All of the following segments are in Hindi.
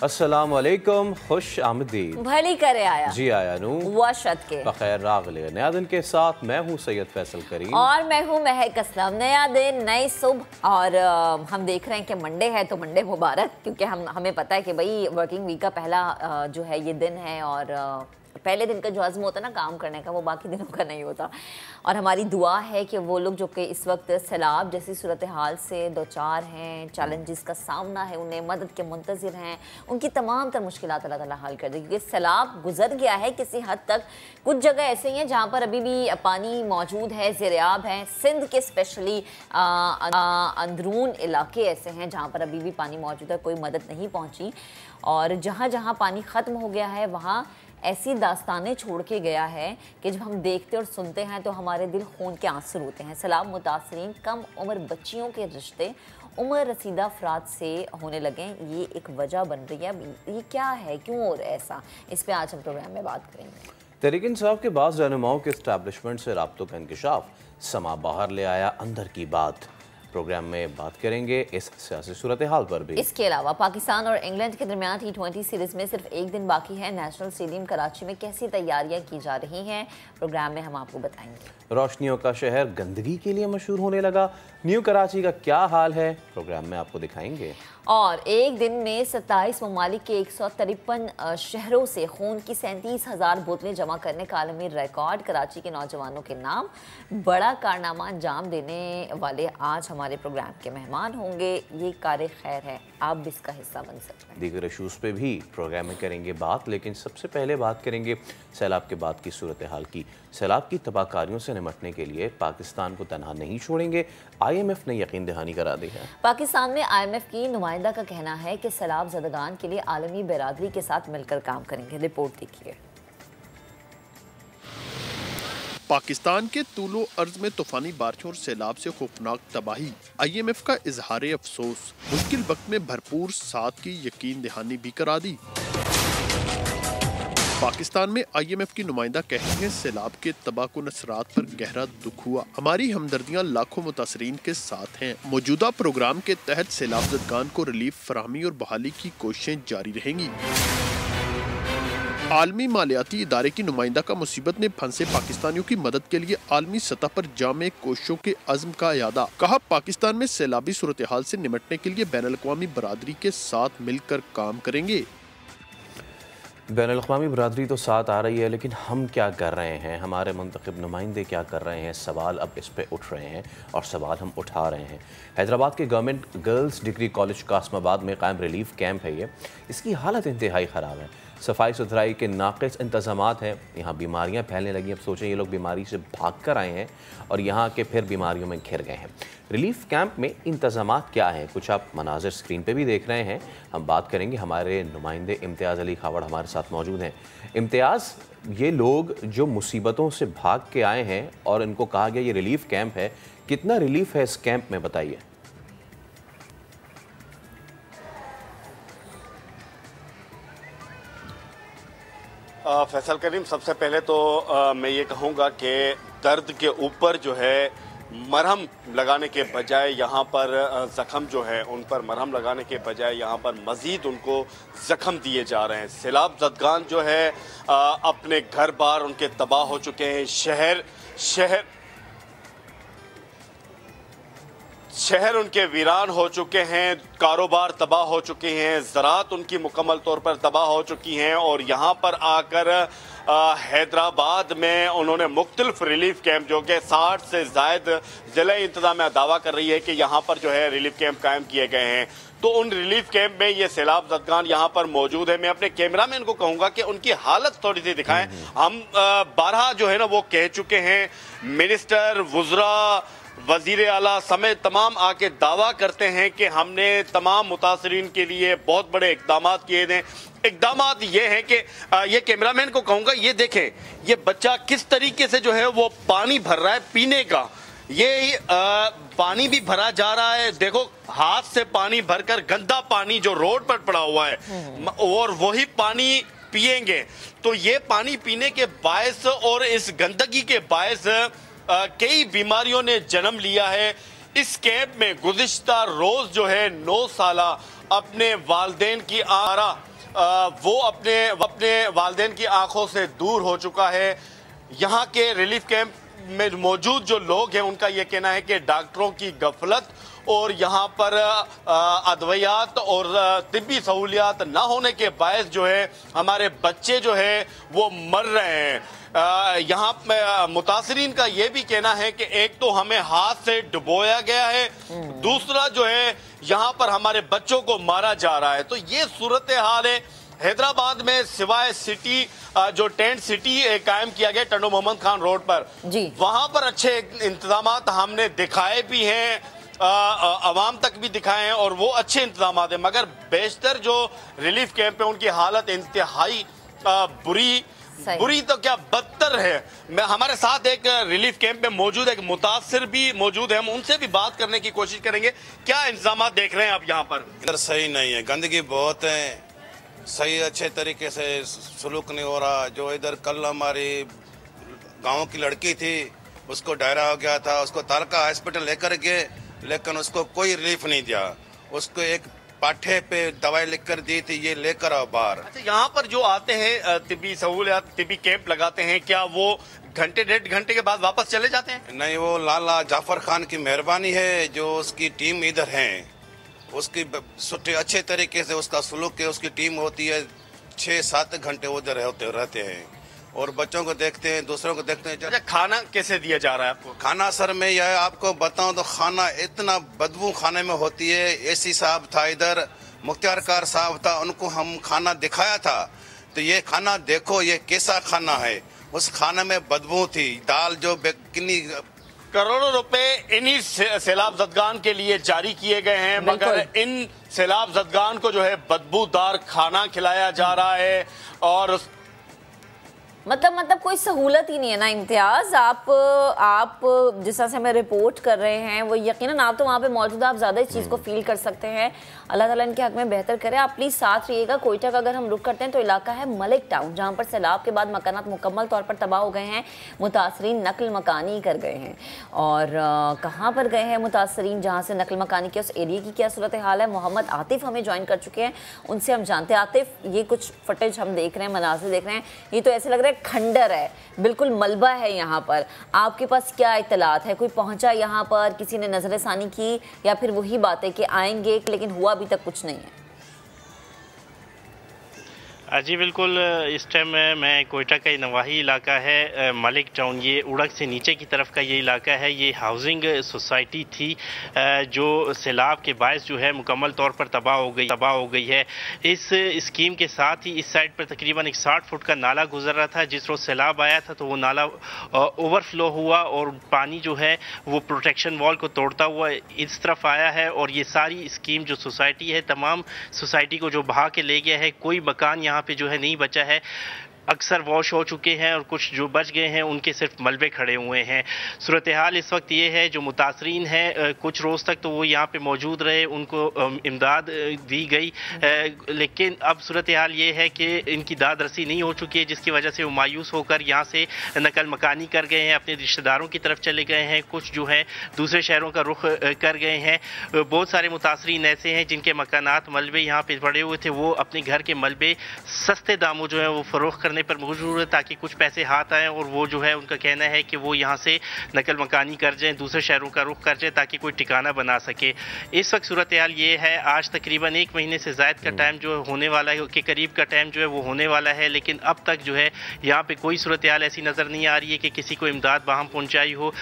अस्सलाम वालेकुम, खुश आमदीद। भली करे आया जी आया नू वशत के बखैर रागले। नया दिन के साथ मैं हूँ सैयद फैसल करीम और मैं हूँ महक असलम। नया दिन, नई सुबह और हम देख रहे हैं कि मंडे है तो मंडे मुबारक, क्योंकि हमें पता है कि भाई वर्किंग वीक का पहला जो है ये दिन है और पहले दिन का जो अज़्म होता है ना काम करने का, वो बाकी दिनों का नहीं होता। और हमारी दुआ है कि वो लोग जो कि इस वक्त सैलाब जैसी सूरत हाल से दो चार हैं, चैलेंजेस का सामना है, उन्हें मदद के मुंतज़िर हैं, उनकी तमाम तर मुश्किलात अल्लाह ताला हल कर दे, क्योंकि सैलाब गुजर गया है किसी हद तक। कुछ जगह ऐसे ही हैं जहाँ पर अभी भी पानी मौजूद है, ज़ेरियाब हैं। सिंध के स्पेशली अंदरून इलाके ऐसे हैं जहाँ पर अभी भी पानी मौजूद है, कोई मदद नहीं पहुँची। और जहाँ जहाँ पानी ख़त्म हो गया है वहाँ ऐसी दास्तानें छोड़ के गया है कि जब हम देखते और सुनते हैं तो हमारे दिल खून के आंसू होते हैं। सैलाब मुतासरीन कम उम्र बच्चियों के रिश्ते उम्र रसीदा अफराद से होने लगे, ये एक वजह बन रही है। ये क्या है, क्यों हो रहा है ऐसा, इस पर आज हम प्रोग्राम में बात करेंगे। तहरीक इंसाफ के बाद रहनुमाओं के इस्टेब्लिशमेंट से राब्तों का इंकशाफ, समा बाहर ले आया अंदर की बात। प्रोग्राम में बात करेंगे इस सियासी सूरत हाल पर भी। इसके अलावा पाकिस्तान और इंग्लैंड के दरमियान T20 सीरीज में सिर्फ एक दिन बाकी है। नेशनल स्टेडियम कराची में कैसी तैयारियां की जा रही हैं, प्रोग्राम में हम आपको बताएंगे। रोशनियों का शहर गंदगी के लिए मशहूर होने लगा, न्यू कराची का क्या हाल है, प्रोग्राम में आपको दिखाएंगे। और एक दिन में 27 ममालिक के 153 शहरों से खून की 37,000 बोतलें जमा करने का आलमी रिकॉर्ड। कराची के नौजवानों के नाम बड़ा कारनामा अंजाम देने वाले आज हमारे प्रोग्राम के मेहमान होंगे। ये कार खैर है, आप भी इसका हिस्सा बन सकते हैं। दीगर इशूज़ पे भी प्रोग्राम में करेंगे बात, लेकिन सबसे पहले बात करेंगे सैलाब के बाद की सूरत हाल की। सैलाब की तबाहकारियों से निपटने के लिए पाकिस्तान को तनहा नहीं छोड़ेंगे, IMF ने यकीन दहानी करा दी है। पाकिस्तान में IMF की नुमाइंदा का कहना है कि सैलाब ज़दगान के लिए आलमी बिरादरी के साथ मिलकर काम करेंगे। रिपोर्ट देखिए। पाकिस्तान के तूलो अर्ज में तूफानी बारिशों और सैलाब से खौफनाक तबाही, IMF का इजहार अफसोस, मुश्किल वक्त में भरपूर साथ की यकीन दहानी भी करा दी। पाकिस्तान में IMF की नुमाइंदा कहती हैं सैलाब के तबाहकुन असरात पर गहरा दुख हुआ, हमारी हमदर्दियां लाखों मुतासरीन के साथ हैं। मौजूदा प्रोग्राम के तहत सैलाब ज़दगान को रिलीफ फराहमी और बहाली की कोशिशें जारी रहेंगी। आलमी मालियाती इदारे की नुमाइंदा का मुसीबत में फंसे पाकिस्तानियों की मदद के लिए आलमी सतह पर जामे कोशिशों के अज़्म का यादा। कहा पाकिस्तान में सैलाबी सूरत हाल से निपटने के लिए बैनुल-अक़वामी बरादरी के साथ मिलकर काम करेंगे। बैनुल-अक़वामी बरादरी तो साथ आ रही है, लेकिन हम क्या कर रहे हैं, हमारे मुंतखब नुमाइंदे क्या कर रहे हैं, सवाल अब इस पे उठ रहे हैं और सवाल हम उठा रहे हैं। हैदराबाद के government girls degree college Qasimabad में कायम रिलीफ कैंप है ये। इसकी हालत इंतहाई ख़राब है, सफाई सुथराई के नाक़िस इंतज़ामात हैं, यहाँ बीमारियाँ फैलने लगी। अब सोचें ये लोग बीमारी से भाग कर आए हैं और यहाँ के फिर बीमारियों में घिर गए हैं। रिलीफ कैंप में इंतज़ामात क्या हैं, कुछ आप मनाज़र स्क्रीन पे भी देख रहे हैं। हम बात करेंगे, हमारे नुमाइंदे इम्तियाज़ अली खावड़ हमारे साथ मौजूद हैं। इम्तियाज़, ये लोग जो मुसीबतों से भाग के आए हैं और इनको कहा गया ये रिलीफ कैंप है, कितना रिलीफ है इस कैंप में, बताइए। फैसल करीम, सबसे पहले तो मैं ये कहूँगा कि दर्द के ऊपर जो है मरहम लगाने के बजाय यहाँ पर ज़ख़म जो है उन पर मरहम लगाने के बजाय यहाँ पर मज़ीद उनको ज़ख़म दिए जा रहे हैं। सैलाब ज़दगान जो है अपने घर बार उनके तबाह हो चुके हैं, शहर उनके वीरान हो चुके हैं, कारोबार तबाह हो चुके हैं, ज़राअत उनकी मुकम्मल तौर पर तबाह हो चुकी हैं। और यहाँ पर आकर हैदराबाद में उन्होंने मुख्तलिफ रिलीफ कैंप जो कि 60 से ज़ायद ज़िला इंतज़ामिया दावा कर रही है कि यहाँ पर जो है रिलीफ कैंप कायम किए गए हैं। तो उन रिलीफ कैंप में ये सैलाब ज़दगान यहाँ पर मौजूद है। मैं अपने कैमरा मैन को कहूँगा कि उनकी हालत थोड़ी सी दिखाएं। हम 12 जो है ना वो कह चुके हैं, मिनिस्टर, वुज़रा, वज़ीर आला समेत तमाम आके दावा करते हैं कि हमने तमाम मुतासरीन के लिए बहुत बड़े इक़दामात किए हैं। इक़दामात ये हैं कि ये कैमरामैन को कहूँगा, ये देखें ये बच्चा किस तरीके से जो है वो पानी भर रहा है पीने का। ये पानी भी भरा जा रहा है, देखो हाथ से पानी भरकर, गंदा पानी जो रोड पर पड़ा हुआ है और वही पानी पिएंगे। तो ये पानी पीने के बायस और इस गंदगी के बायस कई बीमारियों ने जन्म लिया है। इस कैंप में गुज़िश्ता रोज जो है 9 साला अपने वालिदैन की आरा वो अपने वालिदैन की आंखों से दूर हो चुका है। यहाँ के रिलीफ कैंप में मौजूद जो लोग हैं उनका ये कहना है कि डॉक्टरों की गफलत और यहाँ पर अद्वियात और तिब्बी सहूलियात ना होने के बायस जो है हमारे बच्चे जो है वो मर रहे हैं। यहाँ मुतासरीन का ये भी कहना है कि एक तो हमें हाथ से डुबोया गया है, दूसरा जो है यहाँ पर हमारे बच्चों को मारा जा रहा है। तो ये सूरत हाल है। हैदराबाद में सिवाय सिटी जो टेंट सिटी कायम किया गया टंडो मोहम्मद खान रोड पर जी, वहां पर अच्छे इंतजाम हमने दिखाए भी हैं, आवाम तक भी दिखाए हैं और वो अच्छे इंतजाम है, मगर बेशतर जो रिलीफ कैंप है उनकी हालत इंतहाई बुरी तो क्या बदतर है। हमारे साथ एक रिलीफ कैंप में मौजूद एक मुतासिर भी मौजूद है, हम उनसे भी बात करने की कोशिश करेंगे। क्या इंतजाम देख रहे हैं आप यहाँ पर? इधर सही नहीं है, गंदगी बहुत है, सही अच्छे तरीके से सलूक नहीं हो रहा। जो इधर कल हमारी गांव की लड़की थी उसको डायरा हो गया था, उसको तारका हॉस्पिटल लेकर गए लेकिन उसको कोई रिलीफ नहीं दिया। उसको एक पाठे पे दवाई लिखकर दी थी, ये लेकर आओ बाहर। अच्छा, यहाँ पर जो आते हैं तिब्बी सहूलियत तिब्बी कैंप लगाते हैं, क्या वो घंटे 1.5 घंटे के बाद वापस चले जाते हैं? नहीं, वो लाला जाफर खान की मेहरबानी है जो उसकी टीम इधर है, उसकी अच्छे तरीके से उसका सलूक है, उसकी टीम होती है, 6-7 घंटे उधर रहते हैं और बच्चों को देखते हैं, दूसरों को देखते हैं। अच्छा, खाना कैसे दिया जा रहा है आपको? खाना सर मैं यह आपको बताऊं तो खाना इतना बदबू खाने में होती है। एसी साहब था इधर, मुख्तियार कार साहब था, उनको हम खाना दिखाया था तो ये खाना देखो ये कैसा खाना है। उस खाने में बदबू थी, दाल जो कितनी करोड़ों रुपए इन्हीं सैलाब जदगान के लिए जारी किए गए हैं, मगर इन सैलाब जदगान को जो है बदबूदार खाना खिलाया जा रहा है और मतलब कोई सहूलत ही नहीं है ना इम्तियाज। आप जिस तरह से हमें रिपोर्ट कर रहे हैं वो यकीनन आप तो वहाँ पे मौजूद, आप ज़्यादा इस चीज़ को फील कर सकते हैं। अल्लाह ताला इनके हक में बेहतर करे। आप प्लीज़ साथ रहिएगा। कोयटा का अगर हम रुक करते हैं तो इलाका है मलिक टाउन, जहाँ पर सैलाब के बाद मकानात मुकम्मल तौर पर तबाह हो गए हैं, मुतासरीन नकल मकानी कर गए हैं। और कहाँ पर गए हैं मुतासरीन जहाँ से नकल मकानी के, उस एरिया की क्या सूरत हाल है? मोहम्मद आतिफ हमें ज्वाइन कर चुके हैं, उनसे हम जानते हैं। आतिफ, ये कुछ फुटेज हम देख रहे हैं, मनाज़िर देख रहे हैं, ये तो ऐसे लग रहा है खंडर है, बिल्कुल मलबा है यहाँ पर। आपके पास क्या इत्तलात है? कोई पहुंचा यहाँ पर, किसी ने नजरसानी की, या फिर वही बात है कि आएंगे लेकिन हुआ अभी तक कुछ नहीं है? जी बिल्कुल, इस टाइम मैं कोयटा का नवाही इलाका है मलिक टाउन, ये उड़क से नीचे की तरफ का ये इलाका है। ये हाउसिंग सोसाइटी थी जो सैलाब के बायस जो है मुकम्मल तौर पर तबाह हो गई है। इस स्कीम के साथ ही इस साइड पर तकरीबन एक 60 फुट का नाला गुजर रहा था। जिस रोज़ सैलाब आया था तो वो नाला ओवरफ्लो हुआ और पानी जो है वो प्रोटेक्शन वॉल को तोड़ता हुआ इस तरफ आया है। और ये सारी स्कीम जो सोसाइटी है, तमाम सोसाइटी को जो बहा के ले गया है। कोई मकान यहाँ पे जो है नहीं बचा है, अक्सर वॉश हो चुके हैं और कुछ जो बच गए हैं उनके सिर्फ मलबे खड़े हुए हैं। सूरत हाल इस वक्त ये है, जो मुतासरीन हैं कुछ रोज़ तक तो वो यहाँ पे मौजूद रहे, उनको इमदाद दी गई, लेकिन अब सूरत हाल ये है कि इनकी दाद रसी नहीं हो चुकी है, जिसकी वजह से वो मायूस होकर यहाँ से नकल मकानी कर गए हैं, अपने रिश्तेदारों की तरफ चले गए हैं, कुछ जो है दूसरे शहरों का रुख कर गए हैं। बहुत सारे मुतासरीन ऐसे हैं जिनके मकानात मलबे यहाँ पर पड़े हुए थे, वो अपने घर के मलबे सस्ते दामों जो है वो फ़रोख्त करने पर मजबूर है ताकि कुछ पैसे हाथ आएँ। और वो जो है उनका कहना है कि वो यहाँ से नकल मकानी कर जाएँ, दूसरे शहरों का रुख कर जाए ताकि कोई ठिकाना बना सके। इस वक्त सूरत हाल ये है, आज तकरीबन 1 महीने से ज़ायद का टाइम जो होने वाला है, के करीब का टाइम जो है वो होने वाला है, लेकिन अब तक जो है यहाँ पे कोई सूरत हाल ऐसी नज़र नहीं आ रही है कि किसी को इमदाद बाहम पहुँचाई हो।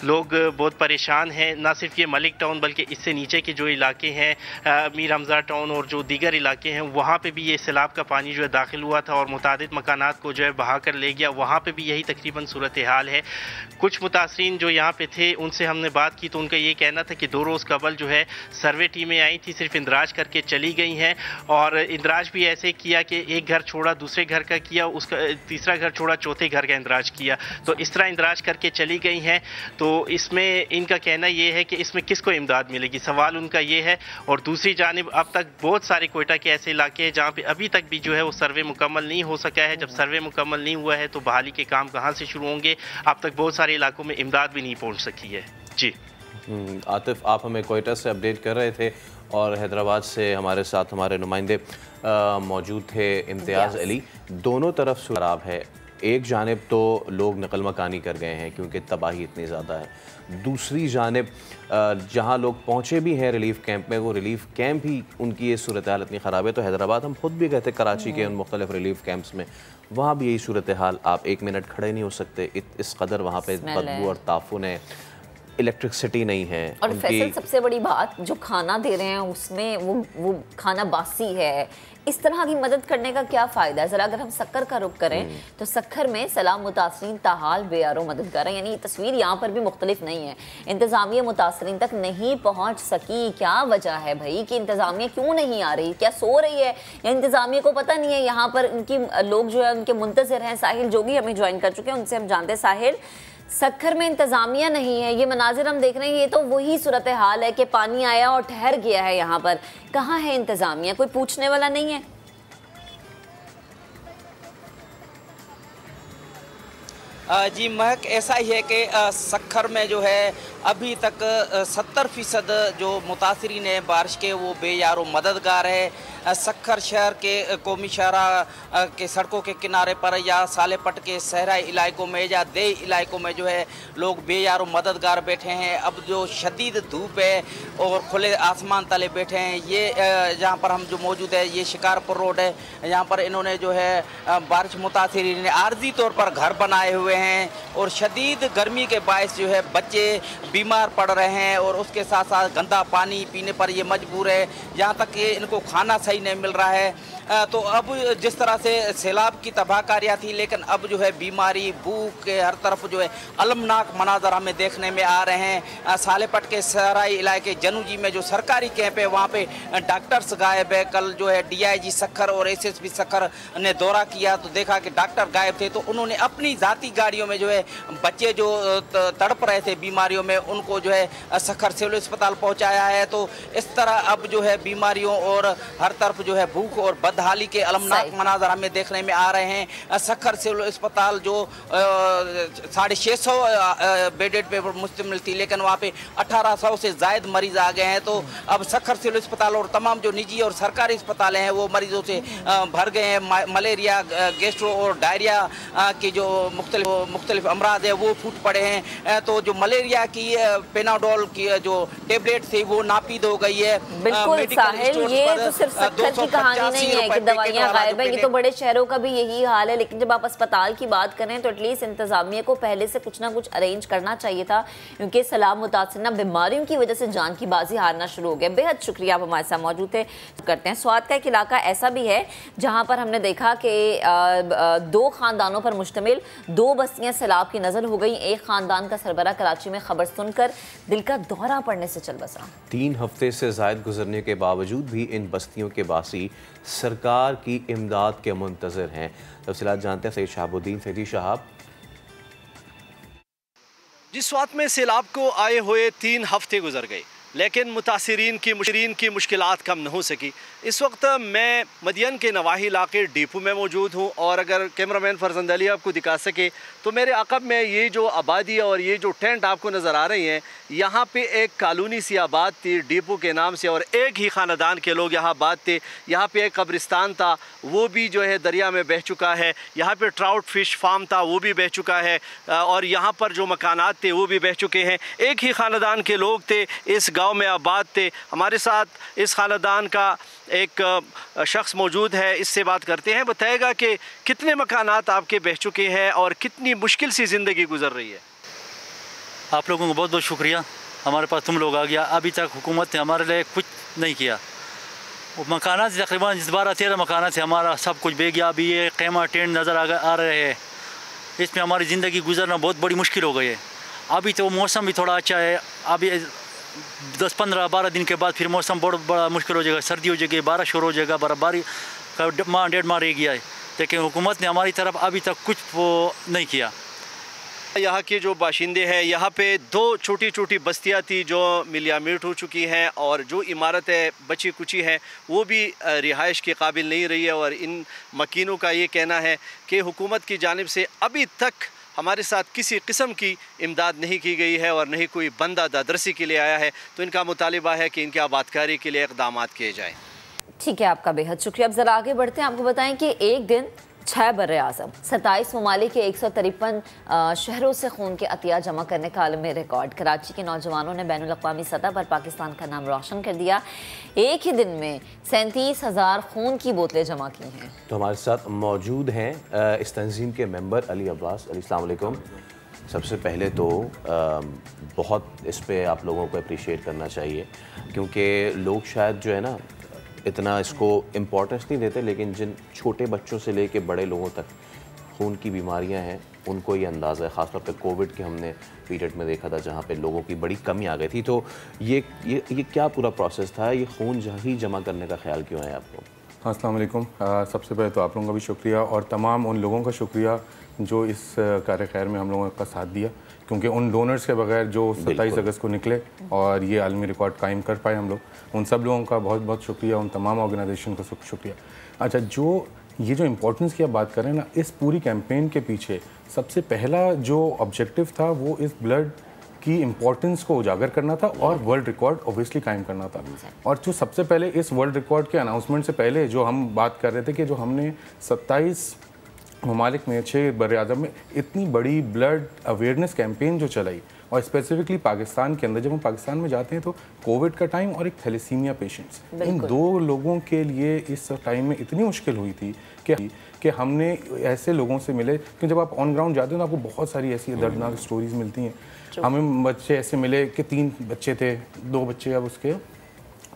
लोग बहुत परेशान हैं। ना सिर्फ ये मलिक टाउन बल्कि इससे नीचे के जो इलाके हैं, मीर हमजा टाउन और जो दीगर इलाके हैं, वहाँ पर भी ये सैलाब का पानी जो है दाखिल हुआ था और मुतादिद मकानात को जो है बहा कर ले गया। वहाँ पे भी यही तकरीबन सूरत हाल है। कुछ मुतासरीन जो यहाँ पे थे उनसे हमने बात की तो उनका ये कहना था कि 2 रोज़ कबल जो है सर्वे टीमें आई थी, सिर्फ इंदराज करके चली गई हैं। और इंदराज भी ऐसे किया कि एक घर छोड़ा दूसरे घर का किया, उसका तीसरा घर छोड़ा चौथे घर का इंदराज किया, तो इस तरह इंदराज करके चली गई हैं। तो इसमें इनका कहना ये है कि इसमें किसको इमदाद मिलेगी, सवाल उनका ये है। और दूसरी जानिब अब तक बहुत सारे कोयटा के ऐसे इलाके हैं जहाँ पे अभी तक भी जो है वो सर्वे मुकम्मल नहीं हो सका है। जब सर्वे मुकम्मल नहीं हुआ है तो बहाली के काम कहाँ से शुरू होंगे? अब तक बहुत सारे इलाकों में इमदाद भी नहीं पहुँच सकी है। जी आतिफ, आप हमें कोयटा से अपडेट कर रहे थे और हैदराबाद से हमारे साथ हमारे नुमाइंदे मौजूद थे इम्तियाज़ अली। दोनों तरफ से खराब है, एक जानिब तो लोग नकल मकानी कर गए हैं क्योंकि तबाही इतनी ज़्यादा है, दूसरी जानिब जहाँ लोग पहुँचे भी हैं रिलीफ कैंप में, वो रिलीफ कैंप ही उनकी ये सूरत हाल इतनी ख़राब है। तो हैदराबाद हम खुद भी गए थे कराची के उन मुख्तलिफ रिलीफ कैंप्स में, वहाँ भी यही सूरत हाल, आप एक मिनट खड़े नहीं हो सकते, इस कदर वहाँ पे बदबू और ताफुन है, इलेक्ट्रिसिटी नहीं है। और फैसल, सबसे बड़ी बात, जो खाना दे रहे हैं उसमें वो खाना बासी है। इस तरह की मदद करने का क्या फ़ायदा है? ज़रा अगर हम सक्कर का रुख करें तो सक्कर में सलाम मुतासरीन ताहाल बेयारो मददगार हैं, यानी तस्वीर यहाँ पर भी मुख्तलिफ नहीं है। इंतज़ामिया मुतासरीन तक नहीं पहुँच सकी, क्या वजह है भाई कि इंतज़ामिया क्यों नहीं आ रही? क्या सो रही है या इंतज़ामिया को पता नहीं है? यहाँ पर उनकी लोग जो है उनके मुंतज़िर हैं। साहिल जोगी हमें ज्वाइन कर चुके हैं, उनसे हम जानते हैं। साहिल, सक्खर में इंतज़ामिया नहीं है, ये मनाजिर हम देख रहे हैं, ये तो वही सूरत हाल है कि पानी आया और ठहर गया है। यहाँ पर कहाँ है इंतज़ामिया? कोई पूछने वाला नहीं है। जी महक, ऐसा ही है कि सक्खर में जो है अभी तक 70% जो मुतासरीन हैं बारिश के वो बेयारो मददगार है। सक्खर शहर के कौमी शहरा के सड़कों के किनारे पर या सालेपट के सहराई इलाकों में या दे इलाकों में जो है लोग बेयारो मददगार बैठे हैं। अब जो शदीद धूप है और खुले आसमान तले बैठे हैं, ये जहाँ पर हम जो मौजूद है ये शिकारपुर रोड है। यहाँ पर इन्होंने जो है बारिश मुतासरीन ने आर्जी तौर पर घर बनाए हुए हैं और शदीद गर्मी के बायस जो है बच्चे बीमार पड़ रहे हैं और उसके साथ साथ गंदा पानी पीने पर ये मजबूर है। यहाँ तक कि इनको खाना सही नहीं मिल रहा है। तो अब जिस तरह से सैलाब की तबाहकारियाँ थी, लेकिन अब जो है बीमारी, भूख के हर तरफ जो है अलमनाक मनाजर हमें देखने में आ रहे हैं। सालेपट के सराई इलाके जनूजी में जो सरकारी कैंप है वहाँ पे डॉक्टर्स गायब है। कल जो है DIG सक्खर और SSP सक्खर ने दौरा किया तो देखा कि डॉक्टर गायब थे, तो उन्होंने अपनी ज़ाती गाड़ियों में जो है बच्चे जो तड़प रहे थे बीमारियों में उनको जो है सक्खर सिविल अस्पताल पहुँचाया है। तो इस तरह अब जो है बीमारियों और हर तरफ जो है भूख और बदहाली के अलमनाक मनाजर हमें देखने में आ रहे हैं। सक्खर सिविल अस्पताल जो 650 बेडेड पे मुश्तमिल थी, लेकिन वहाँ पे 1800 से ज़ायद मरीज आ गए हैं। तो अब सक्खर सिविल अस्पताल और तमाम जो निजी और सरकारी अस्पताल हैं वो मरीजों से भर गए हैं। मलेरिया, गैस्ट्रो और डायरिया की जो मुख्तलिफ अमराज है वो फूट पड़े हैं। तो जो मलेरिया की पेनाडोल की जो टेबलेट थी वो नापीद हो गई है। बिल्कुल साहिल, ये तो सिर्फ सक्खर की कहानी नहीं है कि दवाइयाँ गायब है, ये तो बड़े शहरों का भी यही हाल है। लेकिन जब आप अस्पताल की बात करें तो एटलीस्ट इंतजामिया को पहले से कुछ ना कुछ अरेंज करना चाहिए था, क्योंकि सलाम मुतासिर बीमारियों की वजह से जान की बाजी हारना शुरू हो गया। बेहद शुक्रिया, आप हमारे साथ मौजूद थे। करते हैं, स्वात का एक इलाका ऐसा भी है जहाँ पर हमने देखा कि 2 खानदानों पर मुश्तमिल 2 बस्तियाँ सैलाब की नजर हो गई। एक खानदान का सरबरा कराची में खबर सुनकर दिल का दौरा पड़ने से चल बसा। 3 हफ्ते से ज़ायद गुजरने के बावजूद भी इन बस्तियों के बासी सरकार की इमदाद के मुंतज़िर हैं। तफसीलात जानते हैं सैयद शहाबुद्दीन से। जी शहाब, जिस वक्त में सैलाब को आए हुए 3 हफ्ते गुजर गए लेकिन मुतासिरीन की मुश्किलात कम न हो सकी। इस वक्त मैं मदियन के नवाही इलाके डिपो में मौजूद हूँ और अगर कैमरामैन फरजंद अली आपको दिखा सके तो मेरे अक़ब में ये जो आबादी और ये जो टेंट आपको नज़र आ रही हैं, यहाँ पे एक कॉलोनी सी आबाद थी डिपो के नाम से और एक ही ख़ानदान के लोग यहाँ आबाद थे। यहाँ पे एक कब्रिस्तान था, वो भी जो है दरिया में बह चुका है। यहाँ पे ट्राउट फिश फार्म था, वो भी बह चुका है और यहाँ पर जो मकानात थे वो भी बह चुके हैं। एक ही ख़ानदान के लोग थे, इस गाँव में आबाद थे। हमारे साथ इस ख़ानदान का एक शख्स मौजूद है, इससे बात करते हैं। बताएगा कि कितने मकानात आपके बह चुके हैं और कितनी मुश्किल सी ज़िंदगी गुजर रही है। आप लोगों को बहुत बहुत शुक्रिया, हमारे पास तुम लोग आ गया। अभी तक हुकूमत ने हमारे लिए कुछ नहीं किया। वो मकानात तकरीबन 12-13 मकानात से हमारा सब कुछ बह गया। अभी ये ख़ैमा टेंट नज़र आ रहे हैं, इसमें हमारी ज़िंदगी गुजरना बहुत बड़ी मुश्किल हो गई है। अभी तो मौसम भी थोड़ा अच्छा है, अभी 10-15-12 दिन के बाद फिर मौसम बड़ा मुश्किल हो जाएगा, सर्दी हो जाएगी, बारिश शुरू हो जाएगा, बर्फबारी का 1.5 माह रह गया है। लेकिन हुकूमत ने हमारी तरफ अभी तक कुछ वो नहीं किया। यहाँ के जो बाशिंदे हैं, यहाँ पे 2 छोटी छोटी बस्तियाँ थी जो मिलियामीट हो चुकी हैं और जो इमारतें बची कुची हैं वो भी रिहाइश के काबिल नहीं रही है। और इन मकीनों का ये कहना है कि हुकूमत की जानिब से अभी तक हमारे साथ किसी किस्म की इमदाद नहीं की गई है और नहीं कोई बंदा दादरसी के लिए आया है, तो इनका मुतालिबा है कि इनकी आबादकारी के लिए इक़दाम किए जाएँ। ठीक है, आपका बेहद शुक्रिया। अब ज़रा आगे बढ़ते हैं। आपको बताएं कि एक दिन 6 बर्र-ए-आज़म 27 ममालिक के 153 शहरों से खून के अतिया जमा करने का आलमी रिकॉर्ड। कराची के नौजवानों ने बैनुल-अक़वामी सतह पर पाकिस्तान का नाम रोशन कर दिया। एक ही दिन में 37,000 खून की बोतलें जमा की हैं। तो हमारे साथ मौजूद हैं इस तंजीम के मेंबर अली अब्बास। अली, अस्सलाम वालेकुम। सबसे पहले तो बहुत इस पे आप लोगों को अप्रिशिएट करना चाहिए, क्योंकि लोग शायद जो है ना इतना इसको इम्पोर्टेंस नहीं देते, लेकिन जिन छोटे बच्चों से लेके बड़े लोगों तक खून की बीमारियां हैं उनको ये अंदाज़ा है। ख़ासतौर पे कोविड के हमने पीरियड में देखा था जहाँ पे लोगों की बड़ी कमी आ गई थी। तो ये क्या पूरा प्रोसेस था, ये खून ही जमा करने का ख्याल क्यों है आपको? हाँ, अस्सलाम वालेकुम। सबसे पहले तो आप लोगों का भी शुक्रिया और तमाम उन लोगों का शुक्रिया जो इस कार्य खैर में हम लोगों का साथ दिया, क्योंकि उन डोनर्स के बगैर जो 27 अगस्त को निकले और ये आलमी रिकॉर्ड कायम कर पाए हम लोग, उन सब लोगों का बहुत बहुत शुक्रिया, उन तमाम ऑर्गेनाइजेशन का शुक्रिया। अच्छा, ये जो इम्पोर्टेंस की आप बात करें ना, इस पूरी कैंपेन के पीछे सबसे पहला जो ऑब्जेक्टिव था वो इस ब्लड की इम्पोर्टेंस को उजागर करना था और वर्ल्ड रिकॉर्ड ऑब्वियसली कायम करना था। और जो सबसे पहले इस वर्ल्ड रिकॉर्ड के अनाउंसमेंट से पहले जो हम बात कर रहे थे कि जो हमने 27 ममालिक में 6 बर्र-ए-आज़म में इतनी बड़ी ब्लड अवेयरनेस कैंपेन जो चलाई, और स्पेसिफिकली पाकिस्तान के अंदर, जब हम पाकिस्तान में जाते हैं तो कोविड का टाइम और एक थैलेसीमिया पेशेंट्स, इन दो लोगों के लिए इस टाइम में इतनी मुश्किल हुई थी कि हमने ऐसे लोगों से मिले कि जब आप ऑन ग्राउंड जाते हो तो आपको बहुत सारी ऐसी दर्दनाक स्टोरीज़ मिलती हैं। हमें बच्चे ऐसे मिले कि 3 बच्चे थे, 2 बच्चे अब उसके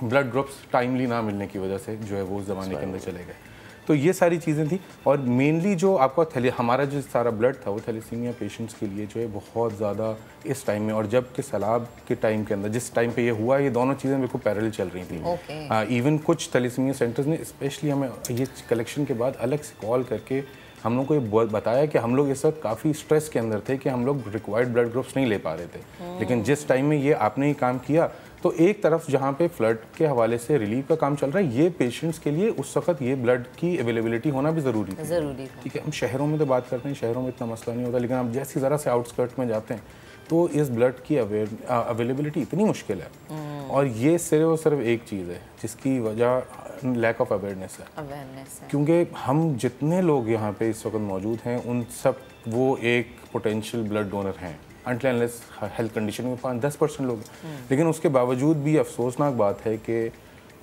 ब्लड ग्रुप्स टाइमली ना मिलने की वजह से जो है वो उस ज़माने के अंदर चले गए। तो ये सारी चीज़ें थी, और मेनली जो आपका हमारा जो सारा ब्लड था वो थैलेसीमिया पेशेंट्स के लिए जो है बहुत ज़्यादा इस टाइम में, और जब कि सैलाब के टाइम के अंदर जिस टाइम पे ये हुआ, ये दोनों चीज़ें बिल्कुल पैरेलल चल रही थी। इवन कुछ थैलेसीमिया सेंटर्स ने स्पेशली हमें ये कलेक्शन के बाद अलग से कॉल करके हम लोग को ये बताया कि हम लोग इस वक्त काफ़ी स्ट्रेस के अंदर थे कि हम लोग रिक्वायर्ड ब्लड ग्रुप्स नहीं ले पा रहे थे। लेकिन जिस टाइम में ये आपने ही काम किया, तो एक तरफ जहाँ पे फ्लड के हवाले से रिलीफ का काम चल रहा है, ये पेशेंट्स के लिए उस वक्त ये ब्लड की अवेलेबिलिटी होना भी ज़रूरी है। ठीक है, हम शहरों में तो बात करते हैं, शहरों में इतना मसला नहीं होता, लेकिन आप जैसे ज़रा से आउटस्कर्ट में जाते हैं तो इस ब्लड की अवेलेबिलिटी इतनी मुश्किल है। और ये सिर्फ और सिर्फ एक चीज़ है जिसकी वजह लैक ऑफ अवेयरनेस है। क्योंकि हम जितने लोग यहाँ पे इस वक्त मौजूद हैं उन सब वो एक पोटेंशियल ब्लड डोनर हैं, अनलेस हेल्थ कंडीशन में 5-10% लोग, लेकिन उसके बावजूद भी अफसोसनाक बात है कि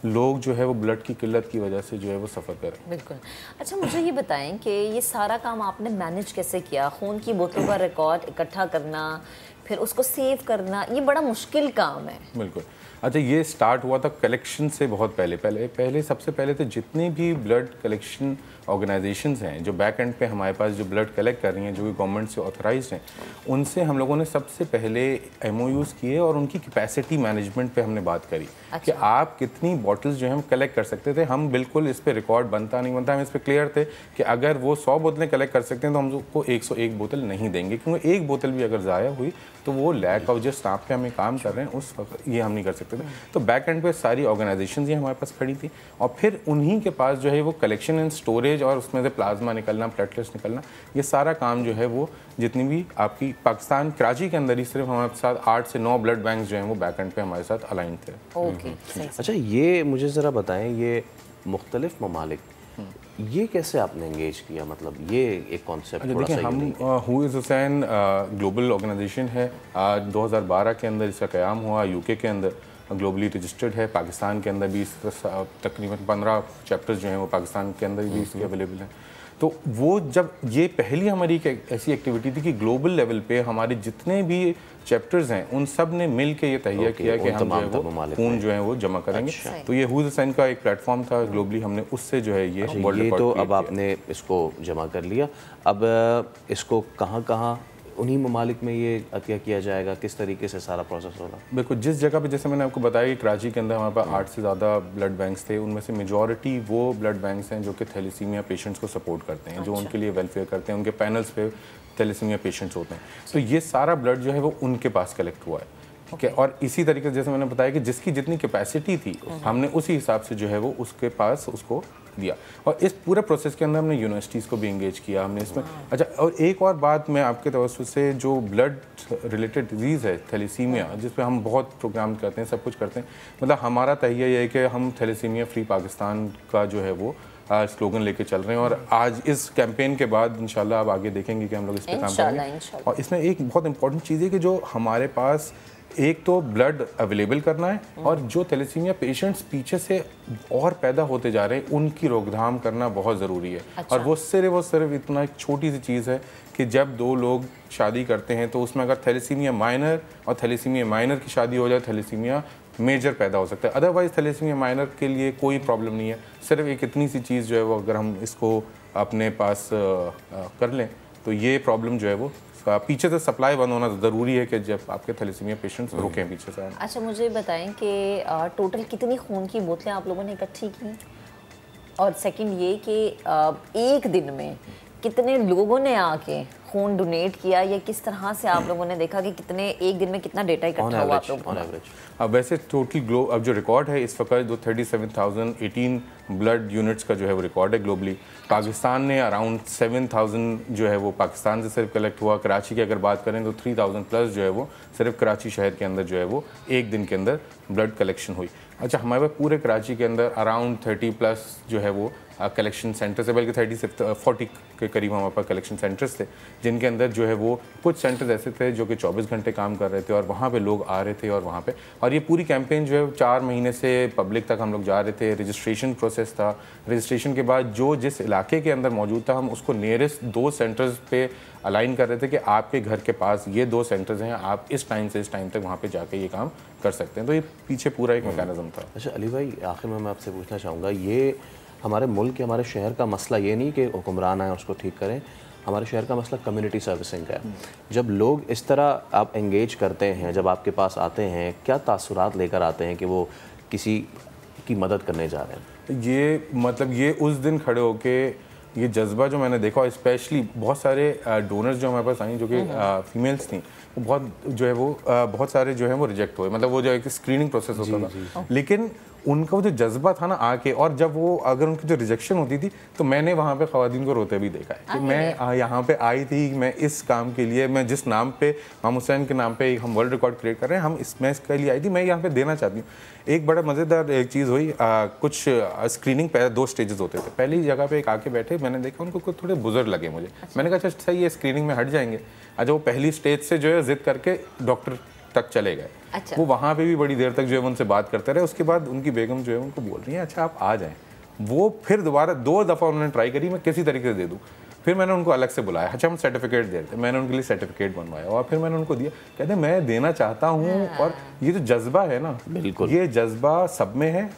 लोग जो है वो ब्लड की किल्लत की वजह से जो है वो सफ़र करें। बिल्कुल। अच्छा, मुझे ये बताएं कि ये सारा काम आपने मैनेज कैसे किया? खून की बोतलों का रिकॉर्ड इकट्ठा करना, फिर उसको सेव करना, ये बड़ा मुश्किल काम है। बिल्कुल। अच्छा, ये स्टार्ट हुआ था कलेक्शन से बहुत पहले सबसे पहले तो जितने भी ब्लड कलेक्शन ऑर्गेनाइजेशंस हैं जो बैक एंड पे हमारे पास जो ब्लड कलेक्ट कर रही हैं, जो कि गवर्नमेंट से ऑथराइज्ड हैं, उनसे हम लोगों ने सबसे पहले MOUs किए और उनकी कैपेसिटी मैनेजमेंट पे हमने बात करी। कि आप कितनी बॉटल्स जो है हम कलेक्ट कर सकते थे। हम बिल्कुल इस पर रिकॉर्ड बनता नहीं बनता, हम इस पर क्लियर थे कि अगर वो 100 बोतलें कलेक्ट कर सकते हैं तो हम उसको 101 बोतल नहीं देंगे, क्योंकि एक बोतल भी अगर ज़ाया हुई तो वो लैक ऑफ जिस स्टाफ पे हमें काम कर रहे हैं उस वक्त ये हम नहीं कर सकते थे। तो बैक एंड पे सारी ऑर्गेनाइजेशंस ही हमारे पास खड़ी थी, और फिर उन्हीं के पास जो है वो कलेक्शन एंड स्टोरेज और उसमें से प्लाज्मा निकलना, प्लेटलेट्स निकलना, ये सारा काम जो है वो जितनी भी आपकी पाकिस्तान कराची के अंदर ही सिर्फ हमारे साथ 8 से 9 ब्लड बैंक जो हैं वो बैक एंड पे हमारे साथ अलाइन थे। अच्छा, ये मुझे ज़रा बताएं, ये मुख्तलिफ ममालिक, ये कैसे आपने एंगेज किया? मतलब ये एक कॉन्सेप्ट थोड़ा सा। हम who is Hussain global organization है, 2012 के अंदर इसका क़याम हुआ, UK के अंदर ग्लोबली रजिस्टर्ड है, पाकिस्तान के अंदर भी तकरीबन 15 चैप्टर्स जो हैं वो पाकिस्तान के अंदर भी इसके अवेलेबल हैं। तो वो जब ये पहली हमारी एक ऐसी एक्टिविटी थी कि ग्लोबल लेवल पे हमारे जितने भी चैप्टर्स हैं उन सब ने मिल के ये तैयार किया कि हम जो है वो खून जो है वो जमा करेंगे। तो ये हु इज़ हुसैन का एक प्लेटफॉर्म था ग्लोबली, हमने उससे जो है ये वर्ल्ड रिकॉर्ड तो अब आपने इसको जमा कर लिया, अब इसको कहाँ उन्हीं ममालिक में ये अतिया किया जाएगा? किस तरीके से सारा प्रोसेस होगा? बिल्कुल, जिस जगह पे जैसे मैंने आपको बताया कि कराची के अंदर हमारे पास 8 से ज़्यादा ब्लड बैंक्स थे, उनमें से मेजॉरिटी वो ब्लड बैंक्स हैं जो कि थैलेसीमिया पेशेंट्स को सपोर्ट करते हैं, जो उनके लिए वेलफेयर करते हैं, उनके पैनल्स पे थैलेसीमिया पेशेंट्स होते हैं। तो ये सारा ब्लड जो है वो उनके पास कलेक्ट हुआ है। ठीक है, और इसी तरीके से जैसे मैंने बताया कि जिसकी जितनी कैपेसिटी थी हमने उसी हिसाब से जो है वो उसके पास उसको दिया। और इस पूरे प्रोसेस के अंदर हमने यूनिवर्सिटीज़ को भी इंगेज किया हमने इसमें। अच्छा, और एक और बात मैं आपके तवज्जुह से, जो ब्लड रिलेटेड डिजीज़ है थैलेसीमिया, जिस पे हम बहुत प्रोग्राम करते हैं, सब कुछ करते हैं, मतलब हमारा तहिया ये है कि हम थैलेसीमिया फ्री पाकिस्तान का जो है वो स्लोगन लेके चल रहे हैं। और आज इस कैंपेन के बाद इंशाल्लाह आप आगे देखेंगे कि हम लोग इस पे काम करेंगे। और इसमें एक बहुत इंपॉर्टेंट चीज़ है कि जो हमारे पास एक तो ब्लड अवेलेबल करना है, और जो थैलेसीमिया पेशेंट्स पीछे से और पैदा होते जा रहे हैं उनकी रोकथाम करना बहुत ज़रूरी है। और वो सिर्फ इतना एक छोटी सी चीज़ है कि जब दो लोग शादी करते हैं तो उसमें अगर थैलेसीमिया माइनर और थैलेसीमिया माइनर की शादी हो जाए, थैलेसीमिया मेजर पैदा हो सकता है। अदरवाइज़ थैलेसीमिया माइनर के लिए कोई प्रॉब्लम नहीं है। सिर्फ एक इतनी सी चीज़ जो है वो अगर हम इसको अपने पास कर लें तो ये प्रॉब्लम जो है वो पीछे से सप्लाई बंद होना ज़रूरी है कि जब आपके थैलेसीमिया पेशेंट्स रुकें पीछे से। अच्छा, मुझे बताएं कि टोटल कितनी खून की बोतलें आप लोगों ने इकट्ठी की, और सेकंड ये कि एक दिन में कितने लोगों ने आके खून डोनेट किया, या किस तरह से आप लोगों ने देखा कि कितने एक दिन में कितना डेटा इकट्ठा हुआ आप लोगों को? अब वैसे टोटल अब जो रिकॉर्ड है इस वक्त जो 37,018 ब्लड यूनिट्स का जो है वो रिकॉर्ड है ग्लोबली। पाकिस्तान ने अराउंड 7,000 जो है वो पाकिस्तान से सिर्फ कलेक्ट हुआ। कराची की अगर बात करें तो 3,000 प्लस जो है वो सिर्फ कराची शहर के अंदर जो है वो एक दिन के अंदर ब्लड कलेक्शन हुई। अच्छा, हमारे पास पूरे कराची के अंदर अराउंड 30 प्लस जो है वो कलेक्शन सेंटर्स है, बल्कि 30 से 40 के करीब हमारे पास कलेक्शन सेंटर्स थे, जिनके अंदर जो है वो कुछ सेंटर्स ऐसे थे जो कि 24 घंटे काम कर रहे थे, और वहाँ पे लोग आ रहे थे और वहाँ पे, और ये पूरी कैंपेन जो है 4 महीने से पब्लिक तक हम लोग जा रहे थे। रजिस्ट्रेशन प्रोसेस था, रजिस्ट्रेशन के बाद जो जिस इलाके के अंदर मौजूद था हम उसको नियरेस्ट 2 सेंटर्स पे अलाइन कर रहे थे कि आपके घर के पास ये 2 सेंटर्स हैं, आप इस टाइम से इस टाइम तक वहाँ पे जाके ये काम कर सकते हैं। तो ये पीछे पूरा एक मैकेनिज्म था। अच्छा अली भाई, आखिर में मैं आपसे पूछना चाहूँगा, ये हमारे मुल्क के, हमारे शहर का मसला ये नहीं कि हुक्मरान आए उसको ठीक करें, हमारे शहर का मसला कम्युनिटी सर्विसिंग का है। जब लोग इस तरह आप एंगेज करते हैं, जब आपके पास आते हैं, क्या तासुरात लेकर आते हैं कि वो किसी की मदद करने जा रहे हैं? ये मतलब ये उस दिन खड़े होके ये जज्बा जो मैंने देखा, स्पेशली बहुत सारे डोनर्स जो हमारे पास आई जो कि फीमेल्स थी, वो बहुत जो है वो बहुत सारे जो है वो रिजेक्ट हुए। मतलब वो जो एक स्क्रीनिंग प्रोसेस होता था, लेकिन उनका वो जो जज्बा था ना आके, और जब वो अगर उनकी जो रिजेक्शन होती थी तो मैंने वहाँ पे ख़वातीन को रोते भी देखा है कि मैं यहाँ पे आई थी, मैं इस काम के लिए, मैं जिस नाम पे इमाम हुसैन के नाम पे हम वर्ल्ड रिकॉर्ड क्रिएट कर रहे हैं, मैं इसके लिए आई थी, मैं यहाँ पे देना चाहती हूँ। एक बड़ा मज़ेदार एक चीज़ हुई, कुछ स्क्रीनिंग पहले 2 स्टेजेस होते थे। पहली जगह पे एक आके बैठे, मैंने देखा उनको कुछ थोड़े बुजुर्ग लगे मुझे। मैंने कहा अच्छा सही है, स्क्रीनिंग में हट जाएंगे। अच्छा, वो पहली स्टेज से जो है जिद करके डॉक्टर तक चले गए। अच्छा। वो वहाँ पे भी बड़ी देर तक जो है उनसे बात करते रहे। उसके बाद उनकी बेगम जो है उनको बोल रही है अच्छा आप आ जाएं। वो फिर दोबारा 2 दफ़ा उन्होंने ट्राई करी मैं किसी तरीके से दे दूँ। फिर मैंने उनको अलग से बुलाया, अच्छा हम सर्टिफिकेट दे रहे थे, मैंने उनके लिए सर्टिफिकेट बनवाया और फिर मैंने उनको दिया। कहते मैं देना चाहता हूँ। और ये जो जज्बा है ना, बिल्कुल ये जज्बा सब में है।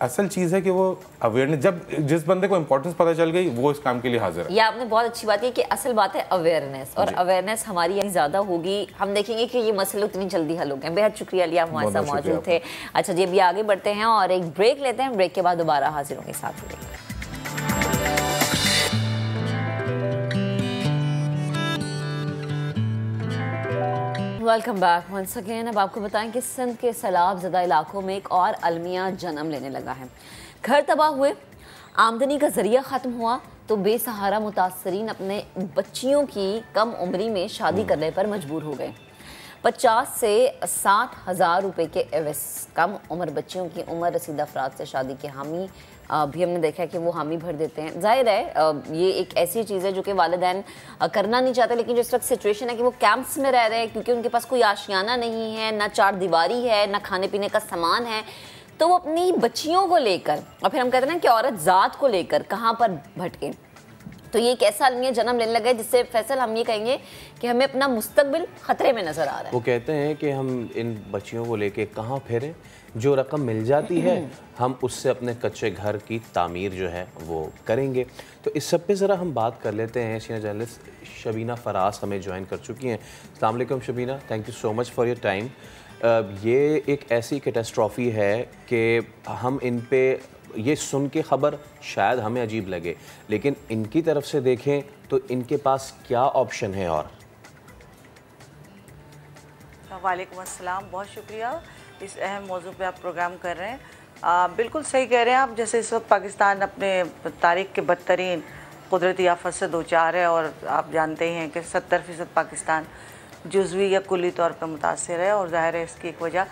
असल चीज़ है कि वो अवेयरनेस, जब जिस बंदे को इंपॉर्टेंस पता चल गई वो इस काम के लिए हाजिर है। ये आपने बहुत अच्छी बात की कि असल बात है अवेयरनेस, और अवेयरनेस हमारी यही ज़्यादा होगी, हम देखेंगे कि ये मसले उतनी जल्दी हल हो गए। बेहद शुक्रिया अली, आप हमारे साथ मौजूद थे। अच्छा जी, अभी आगे बढ़ते हैं और एक ब्रेक लेते हैं, ब्रेक के बाद दोबारा हाजिर होंगे, साथ जुड़ेंगे। Welcome back once again. अब आपको बताएं कि सिंध के सैलाब ज़दा इलाकों में एक और अलमिया जन्म लेने लगा है। घर तबाह हुए, आमदनी का जरिया ख़त्म हुआ तो बेसहारा मुतासरीन अपने बच्चियों की कम उम्री में शादी करने पर मजबूर हो गए। 50 से 60 हज़ार रुपये के एवज कम उम्र बच्चियों की उम्र रसीदा अफराद से शादी के हामी भी हमने देखा है कि वो हामी भर देते हैं। जाहिर है ये एक ऐसी चीज़ है जो कि वालिदैन करना नहीं चाहते, लेकिन जो इस वक्त सिचुएशन है कि वो कैंप्स में रह रहे हैं क्योंकि उनके पास कोई आशियाना नहीं है, ना चार दीवारी है, ना खाने पीने का सामान है, तो वो अपनी बच्चियों को लेकर, और फिर हम कहते हैं ना कि औरत ज़ात को लेकर कहाँ पर भटके। तो ये एक ऐसा अलमिया जन्म लेने लगा है जिससे फैसल हम ये कहेंगे कि हमें अपना मुस्तकबिल ख़तरे में नज़र आ रहा है। वो कहते हैं कि हम इन बच्चियों को लेके कहाँ फिरें, जो रकम मिल जाती है हम उससे अपने कच्चे घर की तामीर जो है वो करेंगे। तो इस सब पे ज़रा हम बात कर लेते हैं। सीनियर जर्नलिस्ट शबीना फराज हमें ज्वाइन कर चुकी हैं। अस्सलाम वालेकुम Shabina, thank you so much for your time. ये एक ऐसी कैटास्ट्रॉफ़ी है कि हम इन पे ये सुन के ख़बर शायद हमें अजीब लगे, लेकिन इनकी तरफ से देखें तो इनके पास क्या ऑप्शन है। और वालेकुम अस्सलाम, बहुत शुक्रिया इस अहम मौजू पे आप प्रोग्राम कर रहे हैं। बिल्कुल सही कह रहे हैं आप। जैसे इस वक्त पाकिस्तान अपने तारीख के बदतरीन कुदरती आफत से दो चार है, और आप जानते ही हैं कि 70% पाकिस्तान जुज़वी या कुल्ली तौर पर मुतासिर है, और ज़ाहिर है इसकी एक वजह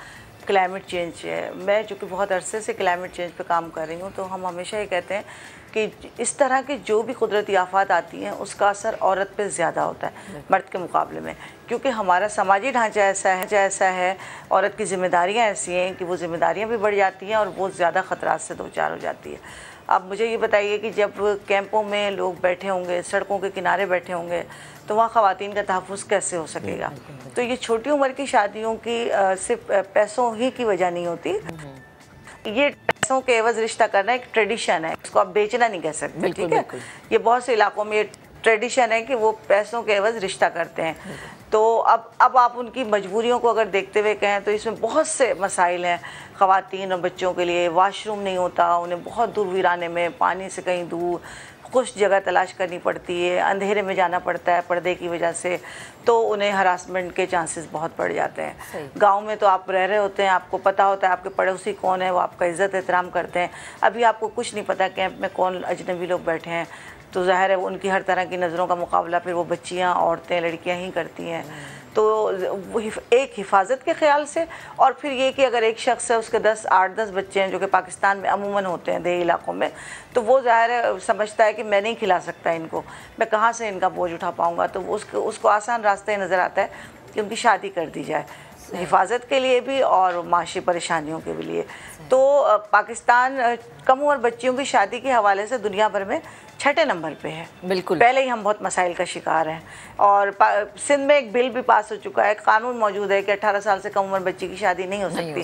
क्लाइमेट चेंज है। मैं चूँकि बहुत अरसे से क्लाइमेट चेंज पे काम कर रही हूँ, तो हम हमेशा ये कहते हैं कि इस तरह की जो भी कुदरती आफत आती हैं उसका असर औरत पे ज़्यादा होता है मर्द के मुकाबले में, क्योंकि हमारा समाजी ढांचा ऐसा है, औरत की ज़िम्मेदारियाँ ऐसी हैं कि वो ज़िम्मेदारियाँ भी बढ़ जाती हैं और वो ज़्यादा ख़तरात से दो चार हो जाती है। अब मुझे ये बताइए कि जब कैंपों में लोग बैठे होंगे, सड़कों के किनारे बैठे होंगे, तो वहाँ ख़वातीन का तहफ़्फ़ुज़ कैसे हो सकेगा? तो ये छोटी उम्र की शादियों की सिर्फ पैसों ही की वजह नहीं होती, ये पैसों के एवज़ रिश्ता करना एक ट्रेडिशन है, इसको आप बेचना नहीं कह सकते, ठीक है? ये बहुत से इलाकों में ये ट्रेडिशन है कि वो पैसों के एवज़ रिश्ता करते हैं। तो अब आप उनकी मजबूरियों को अगर देखते हुए कहें तो इसमें बहुत से मसाइल हैं ख़वातीन और बच्चों के लिए। वाशरूम नहीं होता, उन्हें बहुत दूर वीराने में, पानी से कहीं दूर कुछ जगह तलाश करनी पड़ती है, अंधेरे में जाना पड़ता है पर्दे की वजह से, तो उन्हें हरासमेंट के चांसेस बहुत बढ़ जाते हैं। गांव में तो आप रह रहे होते हैं, आपको पता होता है आपके पड़ोसी कौन है, वो आपका इज़्ज़त एहतराम करते हैं। अभी आपको कुछ नहीं पता कैंप में कौन अजनबी लोग बैठे हैं, तो ज़ाहिर है उनकी हर तरह की नज़रों का मुकाबला फिर वो बच्चियाँ, औरतें, लड़कियाँ ही करती हैं। तो वो एक हिफाजत के ख़्याल से, और फिर ये कि अगर एक शख्स है उसके 8-10 बच्चे हैं, जो कि पाकिस्तान में अमूमन होते हैं देही इलाकों में, तो वो ज़ाहिर है समझता है कि मैं नहीं खिला सकता इनको, मैं कहाँ से इनका बोझ उठा पाऊँगा, तो उसको आसान रास्ता नज़र आता है कि उनकी शादी कर दी जाए, हिफाजत के लिए भी और माशी परेशानियों के भी लिए। तो पाकिस्तान कम उम्र बच्चियों की शादी के हवाले से दुनिया भर में 6ठे नंबर पे है। बिल्कुल, पहले ही हम बहुत मसाइल का शिकार हैं। और सिंध में एक बिल भी पास हो चुका है, कानून मौजूद है कि 18 साल से कम उम्र बच्ची की शादी नहीं हो सकती।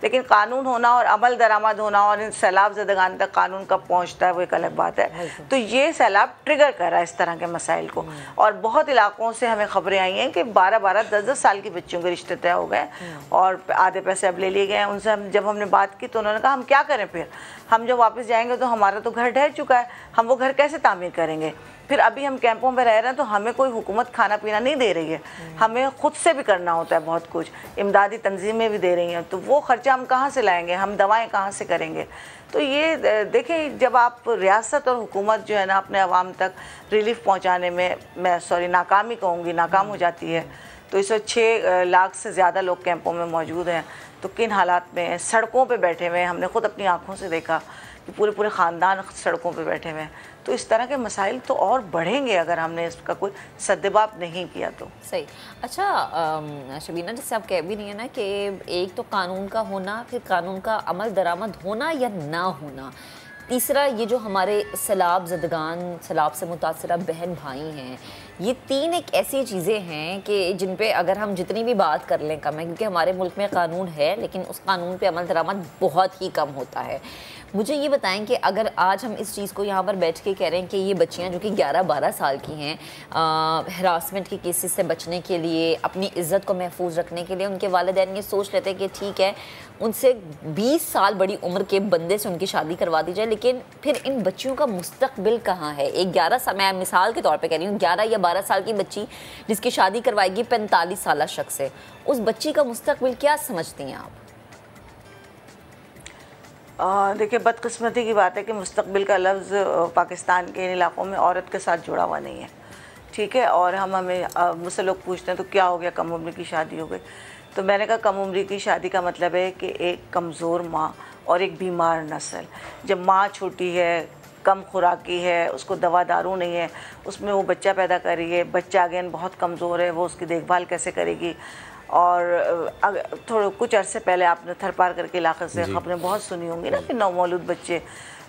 लेकिन कानून होना और अमल दरामद होना और इन सैलाब ज़दगान तक कानून कब पहुँचता है वो एक अलग बात है। तो ये सैलाब ट्रिगर कर रहा है इस तरह के मसाइल को, और बहुत इलाकों से हमें खबरें आई हैं कि 12-12, 10-10 साल की बच्चियों के रिश्ते तय हो गए और आधे पैसे अब ले लिए गए। उनसे जब हमने बात की तो उन्होंने कहा हम क्या करें, फिर हम जब वापस जाएंगे तो हमारा तो घर ढह चुका है, हम वो घर कैसे तामीर करेंगे? फिर अभी हम कैंपों में रह रहे हैं तो हमें कोई हुकूमत खाना पीना नहीं दे रही है, हमें खुद से भी करना होता है बहुत कुछ, इमदादी तंजीमें भी दे रही हैं, तो वो ख़र्चा हम कहाँ से लाएंगे, हम दवाएं कहाँ से करेंगे? तो ये देखिए, जब आप रियासत और हुकूमत जो है ना अपने अवाम तक रिलीफ पहुँचाने में, मैं नाकामी कहूँगी, नाकाम हो जाती है, तो इस वक्त 6 लाख से ज़्यादा लोग कैंपों में मौजूद हैं, तो किन हालात में सड़कों पे बैठे हुए हैं, हमने खुद अपनी आंखों से देखा कि पूरे ख़ानदान सड़कों पे बैठे हुए हैं। तो इस तरह के मसाइल तो और बढ़ेंगे अगर हमने इसका कोई सद्देबाब नहीं किया तो। सही। अच्छा शबीना, जैसे आप कह भी नहीं है ना कि एक तो कानून का होना, फिर कानून का अमल दरामद होना या ना होना, तीसरा ये जो हमारे सैलाब ज़दगान, सैलाब से मुतासरा बहन भाई हैं, ये 3 एक ऐसी चीज़ें हैं कि जिन पे अगर हम जितनी भी बात कर लें कम है, क्योंकि हमारे मुल्क में कानून है लेकिन उस कानून पे अमल दरामद बहुत ही कम होता है। मुझे ये बताएं कि अगर आज हम इस चीज़ को यहाँ पर बैठ के कह रहे हैं कि ये बच्चियाँ जो कि 11-12 साल की हैं, हरासमेंट के केसेस से बचने के लिए, अपनी इज़्ज़त को महफूज रखने के लिए, उनके वालिदैन ये सोच लेते हैं कि ठीक है उनसे 20 साल बड़ी उम्र के बंदे से उनकी शादी करवा दी जाए, लेकिन फिर इन बच्चियों का मुस्तकबिल कहाँ है? एक 11 साल, मैं मिसाल के तौर पे कह रही हूँ, 11 या 12 साल की बच्ची जिसकी शादी करवाएगी 45 साल शख्स से, उस बच्ची का मुस्तकबिल क्या समझती हैं आप? देखिए, बदकिस्मती की बात है कि मुस्तकबिल का लफ्ज़ पाकिस्तान के इन इलाकों में औरत के साथ जुड़ा हुआ नहीं है, ठीक है। और हमें मुझसे लोग पूछते हैं तो क्या हो गया, कम उम्र की शादी हो गई? तो मैंने कहा कम उम्र की शादी का मतलब है कि एक कमज़ोर माँ और एक बीमार नस्ल। जब माँ छोटी है, कम खुराकी है, उसको दवा दारू नहीं है, उसमें वो बच्चा पैदा कर रही है, बच्चा अगेन बहुत कमज़ोर है, वो उसकी देखभाल कैसे करेगी? और थोड़े कुछ अरसे पहले आपने थरपार करके इलाके से खबरें बहुत सुनी होंगी ना कि नौमौलूद बच्चे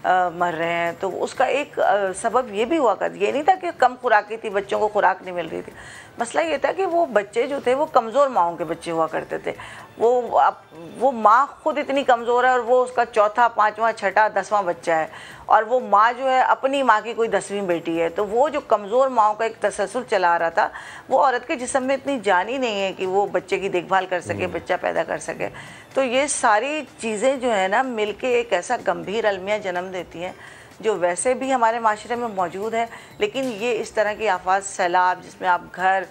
मर रहे हैं, तो उसका एक सबब ये भी हुआ कर, ये नहीं था कि कम खुराकी थी, बच्चों को खुराक नहीं मिल रही थी, मसला ये था कि वो बच्चे जो थे वो कमज़ोर माँओं के बच्चे हुआ करते थे। वो माँ खुद इतनी कमज़ोर है और वो उसका 4था, 5वां, 6ठा, 10वां बच्चा है, और वो माँ जो है अपनी माँ की कोई 10वीं बेटी है। तो वो जो कमज़ोर माँओं का एक तसलसल चला रहा था, वो औरत के जिस्म में इतनी जान ही नहीं है कि वो बच्चे की देखभाल कर सके, बच्चा पैदा कर सके। तो ये सारी चीज़ें जो है ना मिल के एक ऐसा गंभीर अलमिया जन्म देती हैं जो वैसे भी हमारे माशरे में मौजूद है, लेकिन ये इस तरह की आफात, सैलाब जिसमें आप घर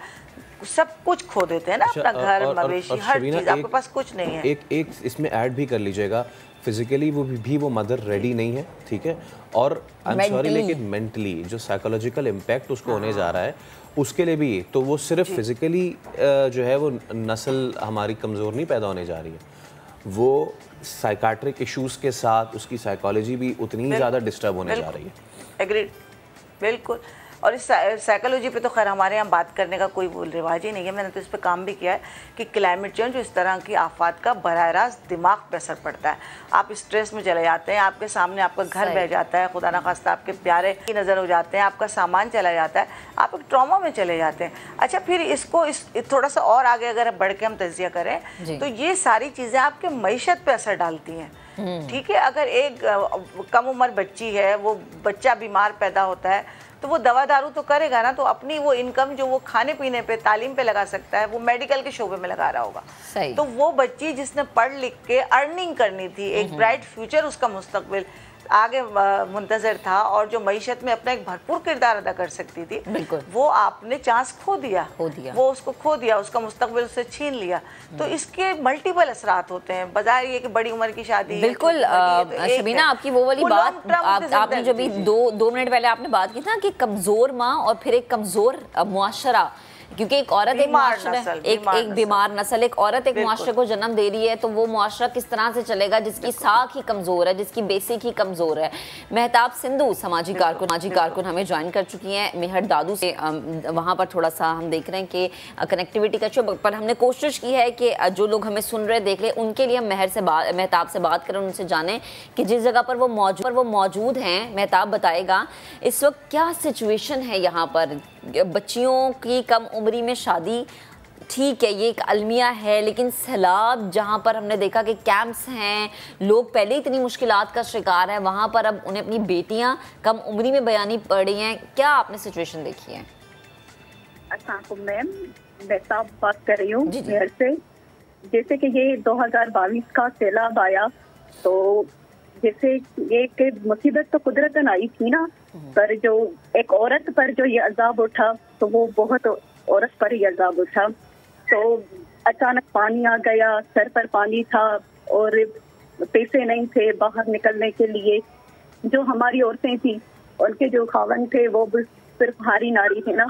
सब कुछ खो देते हैं ना, अपना घर, मवेशी, हर चीज़, आपके पास कुछ नहीं है। एक इसमें ऐड भी कर लीजिएगा, फिजिकली वो मदर रेडी नहीं है, ठीक है, और आई एम सॉरी लेकिन मेंटली जो साइकोलॉजिकल इम्पैक्ट उसको होने जा रहा है उसके लिए भी, तो वो सिर्फ फिजिकली जो है वो नस्ल हमारी कमज़ोर नहीं पैदा होने जा रही है, वो साइकाट्रिक इश्यूज़ के साथ उसकी साइकोलॉजी भी उतनी ही ज़्यादा डिस्टर्ब होने जा रही है। एग्रीड, बिल्कुल। और इस साइकोलॉजी पे तो खैर हमारे यहाँ बात करने का कोई रिवाज ही नहीं है। मैंने तो इस पर काम भी किया है कि क्लाइमेट चेंज, इस तरह की आफात का बराह रास्त दिमाग पे असर पड़ता है। आप स्ट्रेस में चले जाते हैं, आपके सामने आपका घर बह जाता है, खुदा ना खास्ता आपके प्यारे की नज़र हो जाते हैं, आपका सामान चला जाता है, आप एक ट्रॉमा में चले जाते हैं। अच्छा, फिर इसको थोड़ा सा और आगे अगर बढ़ के हम तज्जिया करें तो ये सारी चीज़ें आपके मईशत पे असर डालती हैं। ठीक है, अगर एक कम उम्र बच्ची है, वो बच्चा बीमार पैदा होता है तो वो दवा दारू तो करेगा ना, तो अपनी वो इनकम जो वो खाने पीने पे, तालीम पे लगा सकता है, वो मेडिकल के शोबे में लगा रहा होगा। तो वो बच्ची जिसने पढ़ लिख के अर्निंग करनी थी, एक ब्राइट फ्यूचर, उसका मुस्तकबिल आगे मुंतजर था और जो मईशत में अपना एक भरपूर किरदार अदा कर सकती थी, वो आपने चांस खो दिया, वो उसको खो दिया, उसका मुस्तकबिल उससे छीन लिया। तो इसके मल्टीपल असरात होते हैं, बजाय ये कि बड़ी उम्र की शादी। बिल्कुल शबीना, आपकी वो वाली बात आपने जो भी दो मिनट पहले आपने बात की था कि कमजोर माँ और फिर एक कमजोर मुआशरा, क्योंकि एक औरत एक बीमार नस्ल, एक औरत एक मुआशरे को जन्म दे रही है, तो वो मुआशरा किस तरह से चलेगा जिसकी साख ही कमजोर है, जिसकी बेसिक ही कमजोर है। महताब सिंधु सामाजिक कारकुन हमें ज्वाइन कर चुकी हैं मेहर दादू से। वहाँ पर थोड़ा सा हम देख रहे हैं कि कनेक्टिविटी का पर हमने कोशिश की है कि जो लोग हमें सुन रहे देख रहे उनके लिए हम महताब से बात करें, उनसे जानें कि जिस जगह पर वो मौजूद हैं, महताब बताएगा इस वक्त क्या सिचुएशन है यहाँ पर। बच्चियों की कम उम्री में शादी, ठीक है, ये एक अलमिया है, लेकिन सैलाब जहाँ पर हमने देखा कि कैंप्स हैं, लोग पहले इतनी मुश्किलात का शिकार है, वहाँ पर अब उन्हें अपनी बेटियाँ कम उम्री में बयानी पड़ी हैं। क्या आपने सिचुएशन देखी है? अस्सलाम मैम, मैं साहब बात कर रही हूँ शहर से। जैसे कि ये 2022 का सैलाब आया, तो जैसे ये मुसीबत तो कुदरतन आई थी ना, पर जो एक औरत पर जो ये अजाब उठा, तो वो बहुत औरत पर ही अजाब उठा। तो अचानक पानी आ गया, सर पर पानी था और पैसे नहीं थे बाहर निकलने के लिए। जो हमारी औरतें थी, उनके जो खावन थे वो सिर्फ हारी नारी थे ना,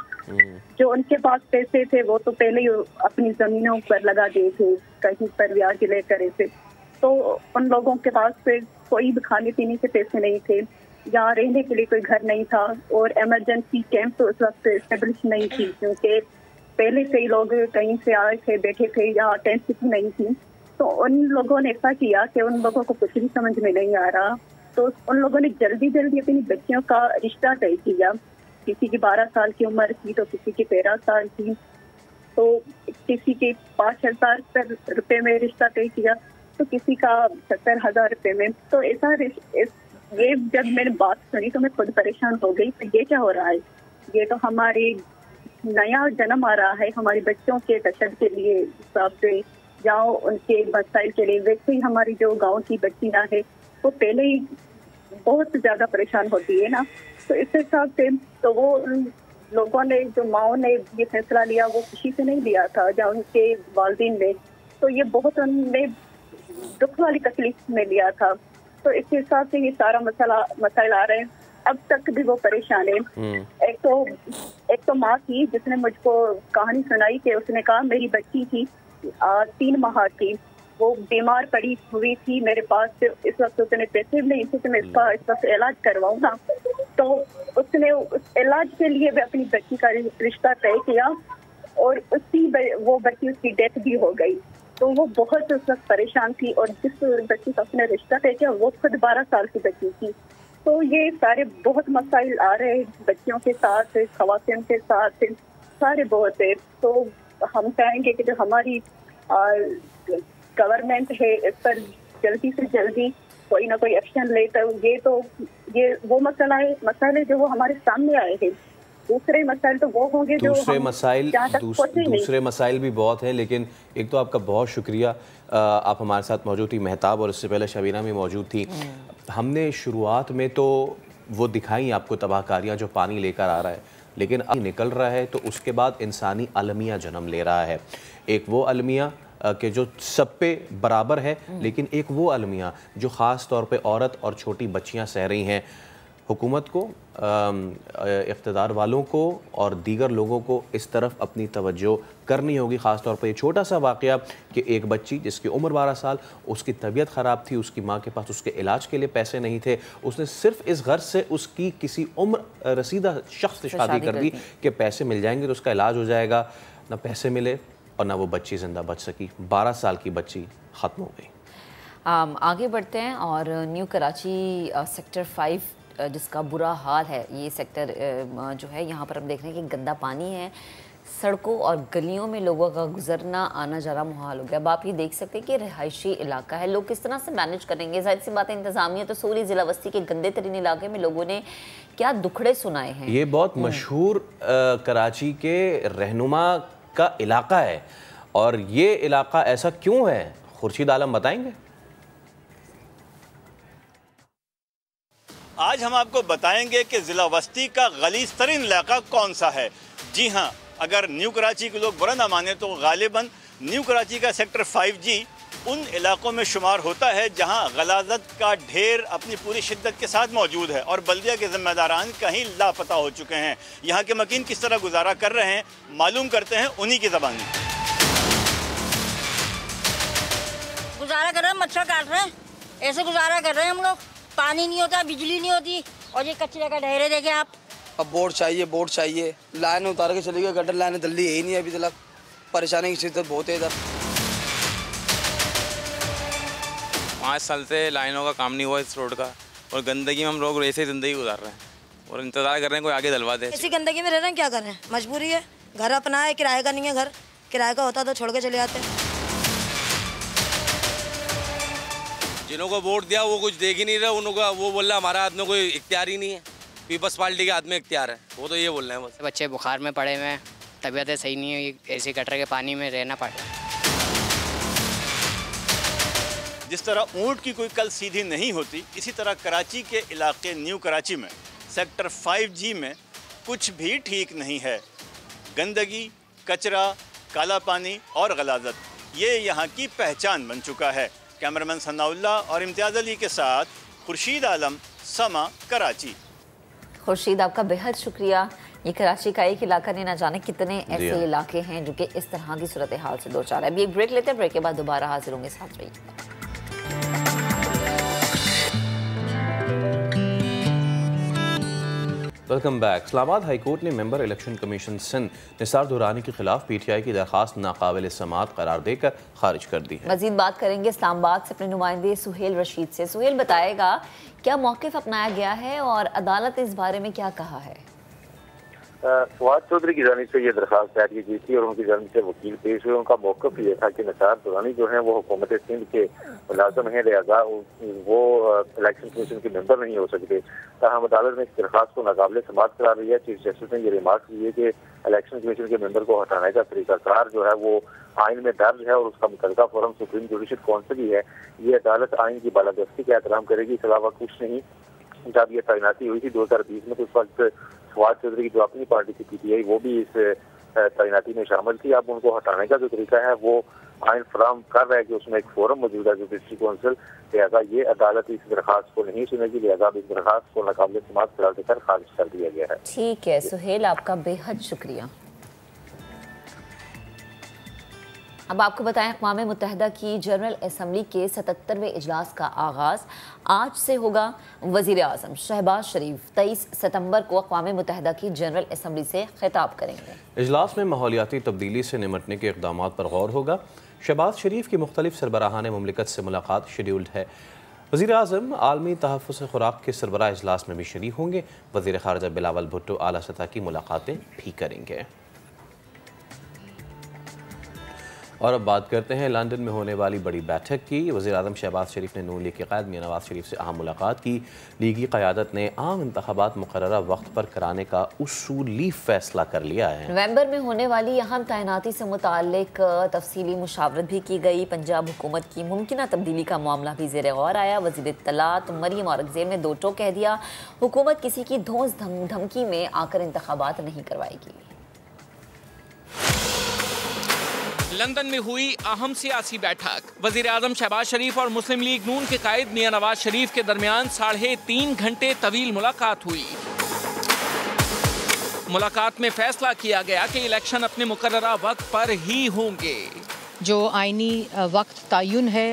जो उनके पास पैसे थे वो तो पहले ही अपनी जमीनों पर लगा दिए थे, कहीं पर ब्याज लेकर ऐसे। तो उन लोगों के पास फिर कोई भी खाने पीने के पैसे नहीं थे, यहाँ रहने के लिए कोई घर नहीं था, और इमरजेंसी कैंप तो उस वक्त एस्टेब्लिश नहीं थी, क्योंकि पहले से ही लोग कहीं से आए थे, बैठे थे, यहाँ टेंट सिटी नहीं थी। तो उन लोगों ने ऐसा किया कि उन लोगों को कुछ भी समझ में नहीं आ रहा, तो उन लोगों ने जल्दी जल्दी अपनी बच्चियों का रिश्ता तय किया। किसी की 12 साल की उम्र थी तो किसी की 13 साल की, तो किसी के 5,000 रुपए में रिश्ता तय किया, तो किसी का 70,000 रुपए में। तो ऐसा ये जब मैंने बात सुनी तो मैं खुद परेशान हो गई, तो ये क्या हो रहा है? ये तो हमारी नया जन्म आ रहा है हमारे बच्चों के तशद के लिए, हिसाब से जाओ उनके मसाइल के लिए। वैसे ही हमारी जो गांव की बच्चियां है वो पहले ही बहुत ज्यादा परेशान होती है ना, तो इस हिसाब से तो वो लोगों ने, जो माओ ने ये फैसला लिया वो खुशी से नहीं लिया था, या उनके वालिदैन ने, तो ये बहुत उनने दुख वाली तकलीफ में लिया था। तो इस हिसाब से ये सारा मसाइल आ रहे हैं। अब तक भी वो परेशान है। एक तो माँ थी जिसने मुझको कहानी सुनाई कि उसने कहा मेरी बच्ची थी 3 माह की, वो बीमार पड़ी हुई थी मेरे पास, इस वक्त उसने पैसे नहीं थे कि मैं इसका इस वक्त इलाज करवाऊंगा। तो उसने उस इलाज के लिए भी अपनी बच्ची का रिश्ता तय किया, और वो बच्ची उसकी डेथ भी हो गई। तो वो बहुत उस वक्त परेशान थी, और जिस बच्ची का उसने रिश्ता तय किया वो खुद 12 साल की बच्ची थी। तो ये सारे बहुत मसाइल आ रहे हैं बच्चियों के साथ, खवातीन के साथ, सारे बहुत है। तो हम चाहेंगे कि जो हमारी गवर्नमेंट है इस पर जल्दी से जल्दी कोई ना कोई एक्शन ले। तो ये वो मसाले जो वो हमारे सामने आए हैं। दूसरे मसाइल तो वो होंगे जो दूसरे मसाइल भी बहुत हैं, लेकिन एक तो आपका बहुत शुक्रिया, आप हमारे साथ मौजूद थी महताब, और इससे पहले शबीना भी मौजूद थी। हमने शुरुआत में तो वो दिखाई आपको तबाहकारियाँ जो पानी लेकर आ रहा है, लेकिन अब निकल रहा है तो उसके बाद इंसानी अलमिया जन्म ले रहा है। एक वो अलमिया कि जो सब पे बराबर है, लेकिन एक वो अलमिया जो ख़ास तौर पे औरत और छोटी बच्चियां सह रही हैं। हुकूमत को, इक़्तिदार वालों को और दीगर लोगों को इस तरफ अपनी तवज्जो करनी होगी। ख़ास तौर पर ये छोटा सा वाक़या कि एक बच्ची जिसकी उम्र 12 साल, उसकी तबीयत ख़राब थी, उसकी माँ के पास उसके इलाज के लिए पैसे नहीं थे, उसने सिर्फ इस गर्ज से उसकी किसी उम्र रसीदा शख्स से शादी कर दी कि पैसे मिल जाएंगे तो उसका इलाज हो जाएगा। ना पैसे मिले और ना वो बच्ची ज़िंदा बच सकी। 12 साल की बच्ची ख़त्म हो गई। आगे बढ़ते हैं और न्यू कराची सेक्टर 5 जिसका बुरा हाल है, ये सेक्टर जो है यहाँ पर हम देख रहे हैं कि गंदा पानी है, सड़कों और गलियों में लोगों का गुजरना आना जाना मुहाल हो गया। अब आप ये देख सकते हैं कि रिहायशी इलाका है, लोग किस तरह से मैनेज करेंगे। जाहिर सी बात है इंतजामिया तो सोरी ज़िला बस्ती के गंदे तरीन इलाके में लोगों ने क्या दुखड़े सुनाए हैं। ये बहुत मशहूर कराची के रहनुमा का इलाका है और ये इलाका ऐसा क्यों है, खुर्शीद आलम बताएंगे। आज हम आपको बताएंगे कि ज़िला वस्ती का गलीज़ तरीन इलाका कौन सा है। जी हाँ, अगर न्यू कराची के लोग बुरा ना माने तो गालिबन न्यू कराची का सेक्टर 5G उन इलाकों में शुमार होता है जहां गलाजत का ढेर अपनी पूरी शिद्दत के साथ मौजूद है और बल्दिया के ज़िम्मेदारान कहीं लापता हो चुके हैं। यहाँ के मकीन किस तरह गुजारा कर रहे हैं, मालूम करते हैं उन्हीं की ज़बानी। गुजारा कर रहे हैं, मच्छर काट रहे हैं, ऐसे गुजारा कर रहे हैं हम लोग। पानी नहीं होता, बिजली नहीं होती और ये कचरे का ढेरे देखे आप। अब बोर्ड चाहिए, लाइन उतार के चली गई, गटर लाइन जल्दी है ही नहीं अभी तक। परेशानी की शिद्दत बहुत है इधर। 5 साल से लाइनों का काम नहीं हुआ इस रोड का और गंदगी में हम लोग ऐसे ज़िंदगी गुजार रहे हैं और इंतज़ार कर रहे हैं कोई आगे डलवा दे। ऐसी गंदगी में रह रहे हैं, क्या कर रहे हैं, मजबूरी है। घर अपना है, किराए का नहीं है घर। किराए का होता तो छोड़ के चले जाते। जिन्हों को वोट दिया वो कुछ देख ही नहीं रहे, उनका वो बोल रहा हमारा हाथ में कोई इख्तियार ही नहीं है, पीपल्स पार्टी के हाथ में इख्तियार है, वो तो ये बोल रहे हैं बस। बच्चे बुखार में पड़े हुए हैं, तबीयतें सही नहीं है, ऐसे गटर के पानी में रहना पड़ रहा है। जिस तरह ऊँट की कोई कल सीधी नहीं होती, इसी तरह कराची के इलाके न्यू कराची में सेक्टर 5G में कुछ भी ठीक नहीं है। गंदगी, कचरा, काला पानी और गलाजत, ये यहाँ की पहचान बन चुका है। कैमरामैन सनाउल्लाह और इम्तियाज़ अली के साथ खुर्शीद आलम, समा, कराची। खुर्शीद, आपका बेहद शुक्रिया। ये कराची का एक इलाका नहीं, ना जाने कितने ऐसे इलाके हैं जो कि इस तरह की सूरत हाल से दो चार है। अभी एक ब्रेक लेते हैं, ब्रेक के बाद दोबारा हाजिर होंगे, साथ रहिए। Welcome back. इस्लामाबाद हाईकोर्ट ने member election commission Sindh Nisar Durrani के खिलाफ PTI की दरख्वास्त नाकाबिल समाअत करार देकर खारिज कर दी है। मजीद बात करेंगे इस्लामाबाद से अपने नुमाइंदे सुहेल रशीद से। सुहेल, बताएगा क्या मौक़िफ़ अपनाया गया है और अदालत इस बारे में क्या कहा है। फवाद चौधरी की जानिब से ये दरख्वास्त दायर की गई थी और उनकी जानिब से वकील पेश हुए। उनका मौक़िफ़ ये था कि निसार दुरानी जो है वो हुकूमत सिंध के मुलाज़िम हैं, लिहाजा वो इलेक्शन कमीशन के मेंबर नहीं हो सकते। ताहम अदालत ने इस दरख्वास्त को नाकाबिल समाअत करार दिया। चीफ जस्टिस ने ये रिमार्क किए कि इलेक्शन कमीशन के मेंबर को हटाने का तरीकाकार जो है वो आइन में दर्ज है और उसका मुतल्लिका फोरम सुप्रीम जुडिशल काउंसिल ही है। ये अदालत आइन की बालादस्ती का एहतराम करेगी, इसके अलावा कुछ नहीं। जब ये तैनाती हुई थी 2020 में तो उस वक्त फवाद चौधरी की जो अपनी पार्टी की PTI वो भी इस तैनाती में शामिल थी। अब उनको हटाने का जो तरीका है वो आइन फराम कर रहा है कि उसमें एक फोरम मौजूद है जुडिशरी काउंसिल, लिहाजा ये अदालत इस दरख्वास्त को नहीं सुनेगी, लिहाजा इस दरख्वास्त को नाकाबिल समाअत करार देकर खारिज कर दिया गया है। ठीक है सुहेल, आपका बेहद शुक्रिया। अब आपको बताएं, अक़वाम मुत्तहिदा की जनरल असम्बली के 77वें इजलास का आगाज़ आज से होगा। वज़ीर आज़म शहबाज शरीफ 23 सितंबर को अक़वाम मुत्तहिदा की जनरल असम्बली से खिताब करेंगे। इजलास में माहौलियाती तब्दीली से निमटने के इक़दाम पर गौर होगा। शहबाज शरीफ की मुख्तलिफ सरबराहान मुमलिकत से मुलाकात शेड्यूल्ड है। वज़ीर आज़म आलमी तहफ़्फ़ुज़ खुराक के सरबराह इजलास में भी शरीक होंगे। वज़ीर ख़ारिजा बिलावल भुट्टो आला सतह की मुलाकातें भी करेंगे। और अब बात करते हैं लंदन में होने वाली बड़ी बैठक की। वज़ीर-ए-आज़म शहबाज शरीफ ने नून लीग के क़ायद मियां नवाज शरीफ से अहम मुलाकात की। लीगी क़यादत ने आम इंतख़ाबात मुक़र्ररा वक्त पर कराने का उसूली फ़ैसला कर लिया है। नवंबर में होने वाली अहम तैनाती से मुताल्लिक तफसीली मुशावरत भी की गई। पंजाब हुकूमत की मुमकिना तब्दीली का मामला भी ज़ेर गौर आया। वज़ीर इत्तलात मरियम औरंगज़ेब ने दो टोक कह दिया, हुकूमत किसी की धौंस धमकी में आकर इंतख़ाबात नहीं करवाएगी। लंदन में हुई अहम सियासी बैठक। वज़ीर-ए-आज़म शहबाज शरीफ और मुस्लिम लीग नून के कायद मियां नवाज शरीफ के दरमियान 3.5 घंटे तवील मुलाकात हुई। मुलाकात में फैसला किया गया कि इलेक्शन अपने मुकर्ररा वक्त पर ही होंगे। जो आईनी वक्त तयन है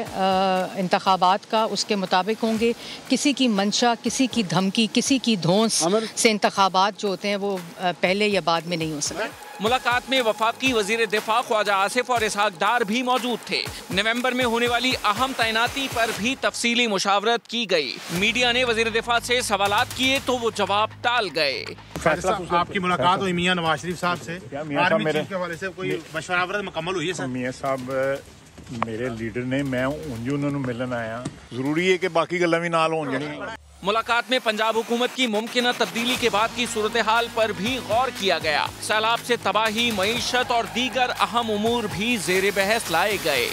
इंतखाबात का, उसके मुताबिक होंगे। किसी की मंशा, किसी की धमकी, किसी की धौंस से इंतखाबात जो होते हैं वो पहले या बाद में नहीं हो सकते। मुलाकात में वफाकी वजीर दिफा ख्वाजा आसिफ और इसहाक डार भी मौजूद थे। नवंबर में होने वाली अहम तैनाती पर भी तफसीली मुशावरत की गई। मीडिया ने वजीर दिफा से सवालात किए तो वो जवाब टाल गए। आपकी मुलाकात हुई मियां नवाज शरीफ साहब से, आर्मी चीफ के हवाले से कोई मशवरा मुकम्मल हुई है सर? मियां साहब मेरे लीडर ने, मैं उंज उन्होंने मिलन आया। जरूरी है कि बाकी गल्लां भी नाल होण जणियां। मुलाकात में पंजाब हुकूमत की मुमकिना तब्दीली के बाद की सूरत हाल पर भी गौर किया गया। सैलाब से तबाही, मईशत और दीगर अहम उमूर भी ज़ेर बहस लाए गए।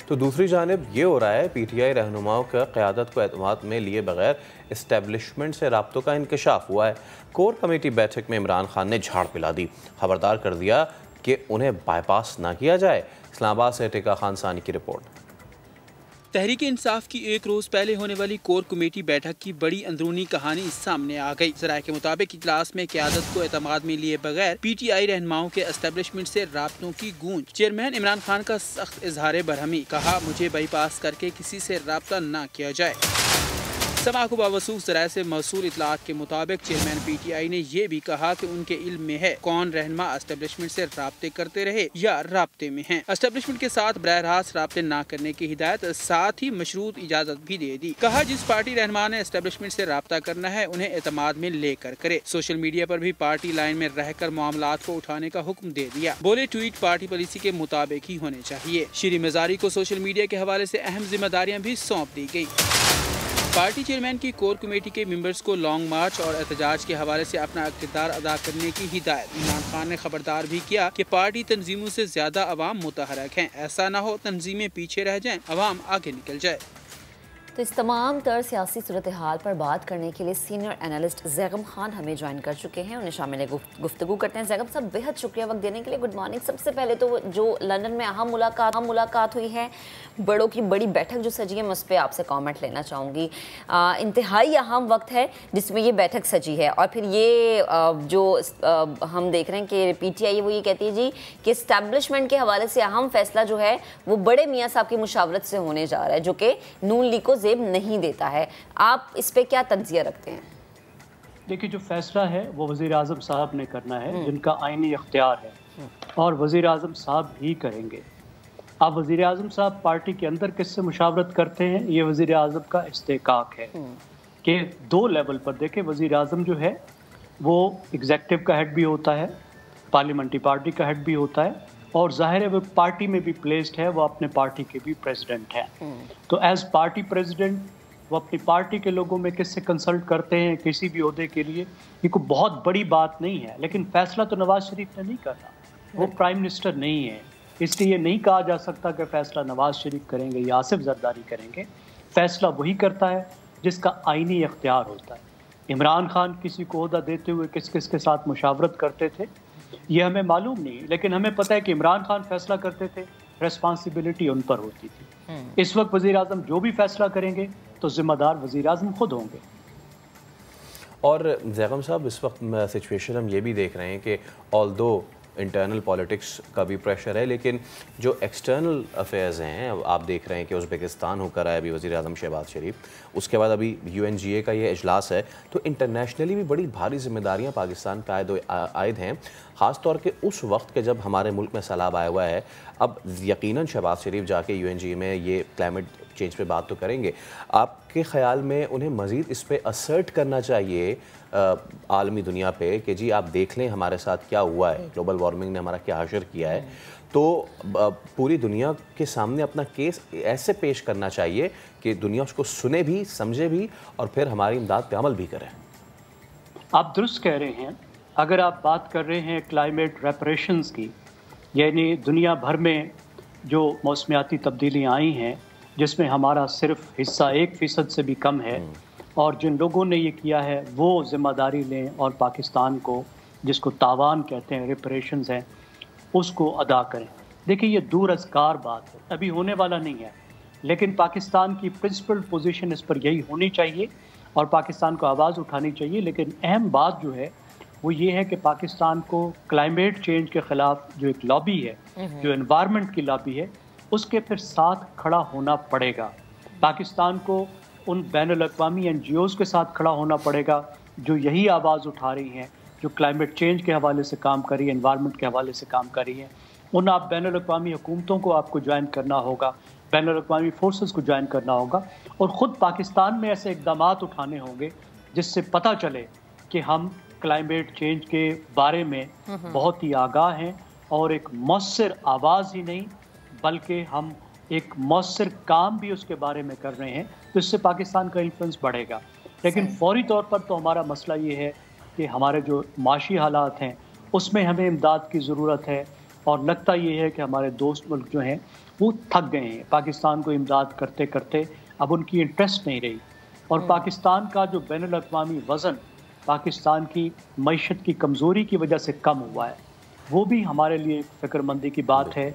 तो दूसरी जानिब ये हो रहा है, PTI रहनुमाओं का क़यादत को एतमाद में लिए बगैर इस्टेब्लिशमेंट से राब्तों का इंकशाफ हुआ है। कोर कमेटी बैठक में इमरान खान ने झाड़ पिला दी, खबरदार कर दिया कि उन्हें बाईपास ना किया जाए। इस्लामाबाद से टिका खान सानी की रिपोर्ट। तहरीक इंसाफ की एक रोज पहले होने वाली कोर कमेटी बैठक की बड़ी अंदरूनी कहानी सामने आ गई। ज़राए के मुताबिक इजलास में क़यादत को एतमाद में लिए बगैर PTI रहनुमाओं के एस्टेब्लिशमेंट से राब्तों की गूंज। चेयरमैन इमरान खान का सख्त इजहार बरहमी, कहा मुझे बाईपास करके किसी से राब्ता न किया जाए। समा को बावसूख ज़राए से मौसूल इतलात के मुताबिक चेयरमैन PTI ने यह भी कहा कि उनके इल्म में है कौन रहनुमा एस्टेब्लिशमेंट से राब्ते करते रहे या राब्ते में हैं। एस्टेब्लिशमेंट के साथ बराह रास्त राब्ते न करने की हिदायत, साथ ही मशरूत इजाजत भी दे दी। कहा जिस पार्टी रहनुमा ने एस्टेब्लिशमेंट से राब्ता करना है उन्हें एतमाद में लेकर करे। सोशल मीडिया पर भी पार्टी लाइन में रहकर मामलात को उठाने का हुक्म दे दिया। बोले ट्वीट पार्टी पॉलिसी के मुताबिक ही होने चाहिए। श्री मजारी को सोशल मीडिया के हवाले से अहम जिम्मेदारियाँ भी सौंप दी गयी। पार्टी चेयरमैन की कोर कमेटी के मेंबर्स को लॉन्ग मार्च और एहतजाज के हवाले से अपना इक़्तिदार अदा करने की हिदायत। इमरान खान ने खबरदार भी किया कि पार्टी तंजीमों से ज्यादा अवाम मुतहरक हैं, ऐसा न हो तंजीमें पीछे रह जाएं, अवाम आगे निकल जाए। तो इस तमाम तर सियासी सूरत हाल पर बात करने के लिए सीनियर एनालिस्ट जैगम खान हमें ज्वाइन कर चुके हैं। उन्हें शामिल गुफ्तगू करते हैं। जैगम साहब, बेहद शुक्रिया वक्त देने के लिए। Good morning. सबसे पहले तो जो लंदन में अहम मुलाकात हुई है, बड़ों की बड़ी बैठक जो सजी है, मैं उस पर आपसे कमेंट लेना चाहूँगी। इंतहाई अहम वक्त है जिसमें ये बैठक सजी है और फिर ये जो हम देख रहे हैं कि PTI वो ये कहती है जी कि इस्टेब्लिशमेंट के हवाले से अहम फैसला जो है वो बड़े मियाँ साहब की मुशावरत से होने जा रहा है, जो कि नून लीग को जेब नहीं देता है। आप इस पे क्या तज्जिया रखते हैं? देखिए, जो फैसला है वो वज़ीर-ए-आज़म साहब ने करना है, जिनका आईनी इख्तियार है, और वज़ीर-ए-आज़म साहब ही करेंगे। अब वज़ीर-ए-आज़म साहब पार्टी के अंदर किससे मुशावरत करते हैं, ये वज़ीर-ए-आज़म का इस्तेकाक है कि 2 लेवल पर देखें। वज़ीर-ए-आज़म जो है वो एग्जेक्टिव का हेड भी होता है, पार्लियामेंट्री पार्टी का हेड भी होता है, और जाहिर है वो पार्टी में भी प्लेस्ड है, वो अपने पार्टी के भी प्रेसिडेंट हैं। तो एज पार्टी प्रेसिडेंट वो अपनी पार्टी के लोगों में किससे कंसल्ट करते हैं किसी भी ओहदे के लिए, ये कोई बहुत बड़ी बात नहीं है। लेकिन फैसला तो नवाज शरीफ ने नहीं करना, वो प्राइम मिनिस्टर नहीं है, इसलिए ये नहीं कहा जा सकता कि फैसला नवाज शरीफ करेंगे या आसिफ जरदारी करेंगे। फैसला वही करता है जिसका आईनी इख्तियार होता है। इमरान खान किसी को ओहदा देते हुए किस किस के साथ मुशावरत करते थे ये हमें मालूम नहीं, लेकिन हमें पता है कि इमरान खान फैसला करते थे, रिस्पांसिबिलिटी उन पर होती थी। इस वक्त वज़ीर आज़म जो भी फैसला करेंगे तो जिम्मेदार वज़ीर आज़म खुद होंगे। और जैगम साहब, इस वक्त सिचुएशन हम ये भी देख रहे हैं कि ऑल्दो इंटरनल पॉलिटिक्स का भी प्रेशर है, लेकिन जो एक्सटर्नल अफेयर्स हैं, आप देख रहे हैं कि उज़्बेकिस्तान होकर आया अभी वज़ीर आज़म शहबाज शरीफ, उसके बाद अभी UNGA का ये इजलास है, तो इंटरनेशनली भी बड़ी भारी जिम्मेदारियां पाकिस्तान पे आयद हैं। ख़ास तौर के उस वक्त के जब हमारे मुल्क में सैलाब आया हुआ है। अब यकीनन शहबाज शरीफ जाके UNG में ये क्लाइमेट चेंज पे बात तो करेंगे, आपके ख़्याल में उन्हें मज़ीद इस पर असर्ट करना चाहिए आलमी दुनिया पे कि जी आप देख लें हमारे साथ क्या हुआ है, ग्लोबल वार्मिंग ने हमारा क्या हशर किया है, तो पूरी दुनिया के सामने अपना केस ऐसे पेश करना चाहिए कि दुनिया उसको सुने भी, समझे भी और फिर हमारी इमदाद पे अमल भी करे। आप दुरुस्त कह रहे हैं। अगर आप बात कर रहे हैं क्लाइमेट रेपरेशंस की, यानी दुनिया भर में जो मौसमियाती तब्दीलियाँ आई हैं जिसमें हमारा सिर्फ हिस्सा 1% से भी कम है, और जिन लोगों ने ये किया है वो ज़िम्मेदारी लें और पाकिस्तान को, जिसको तावान कहते हैं, रिपरेशंस हैं, उसको अदा करें। देखिए ये दूर अज़कार बात है, अभी होने वाला नहीं है, लेकिन पाकिस्तान की प्रिंसिपल पोजीशन इस पर यही होनी चाहिए और पाकिस्तान को आवाज़ उठानी चाहिए। लेकिन अहम बात जो है वो ये है कि पाकिस्तान को क्लाइमेट चेंज के ख़िलाफ़ जो एक लॉबी है, जो एनवायरनमेंट की लॉबी है, उसके फिर साथ खड़ा होना पड़ेगा। पाकिस्तान को उन बैनुल-अक़वामी NGOs के साथ खड़ा होना पड़ेगा जो यही आवाज़ उठा रही हैं, जो क्लाइमेट चेंज के हवाले से काम कर रही है, एनवायरनमेंट के हवाले से काम कर रही हैं। उन आप बैनुल-अक़वामी हुकूमतों को आपको ज्वाइन करना होगा, बैनुल-अक़वामी फोर्सेस को ज्वाइन करना होगा और ख़ुद पाकिस्तान में ऐसे इक़दाम उठाने होंगे जिससे पता चले कि हम क्लाइमेट चेंज के बारे में बहुत ही आगाह हैं और एक मौसर आवाज़ ही नहीं बल्कि हम एक मौसर काम भी उसके बारे में कर रहे हैं, तो इससे पाकिस्तान का इन्फ्लुएंस बढ़ेगा। लेकिन फौरी तौर पर तो हमारा मसला ये है कि हमारे जो माशी हालात हैं उसमें हमें इमदाद की ज़रूरत है और लगता ये है कि हमारे दोस्त मुल्क जो हैं वो थक गए हैं। पाकिस्तान को इमदाद करते करते अब उनकी इंटरेस्ट नहीं रही और पाकिस्तान का जो बैनुल-अक़वामी वज़न पाकिस्तान की मईशत की कमज़ोरी की वजह से कम हुआ है, वो भी हमारे लिए फ़िक्रमंदी की बात है।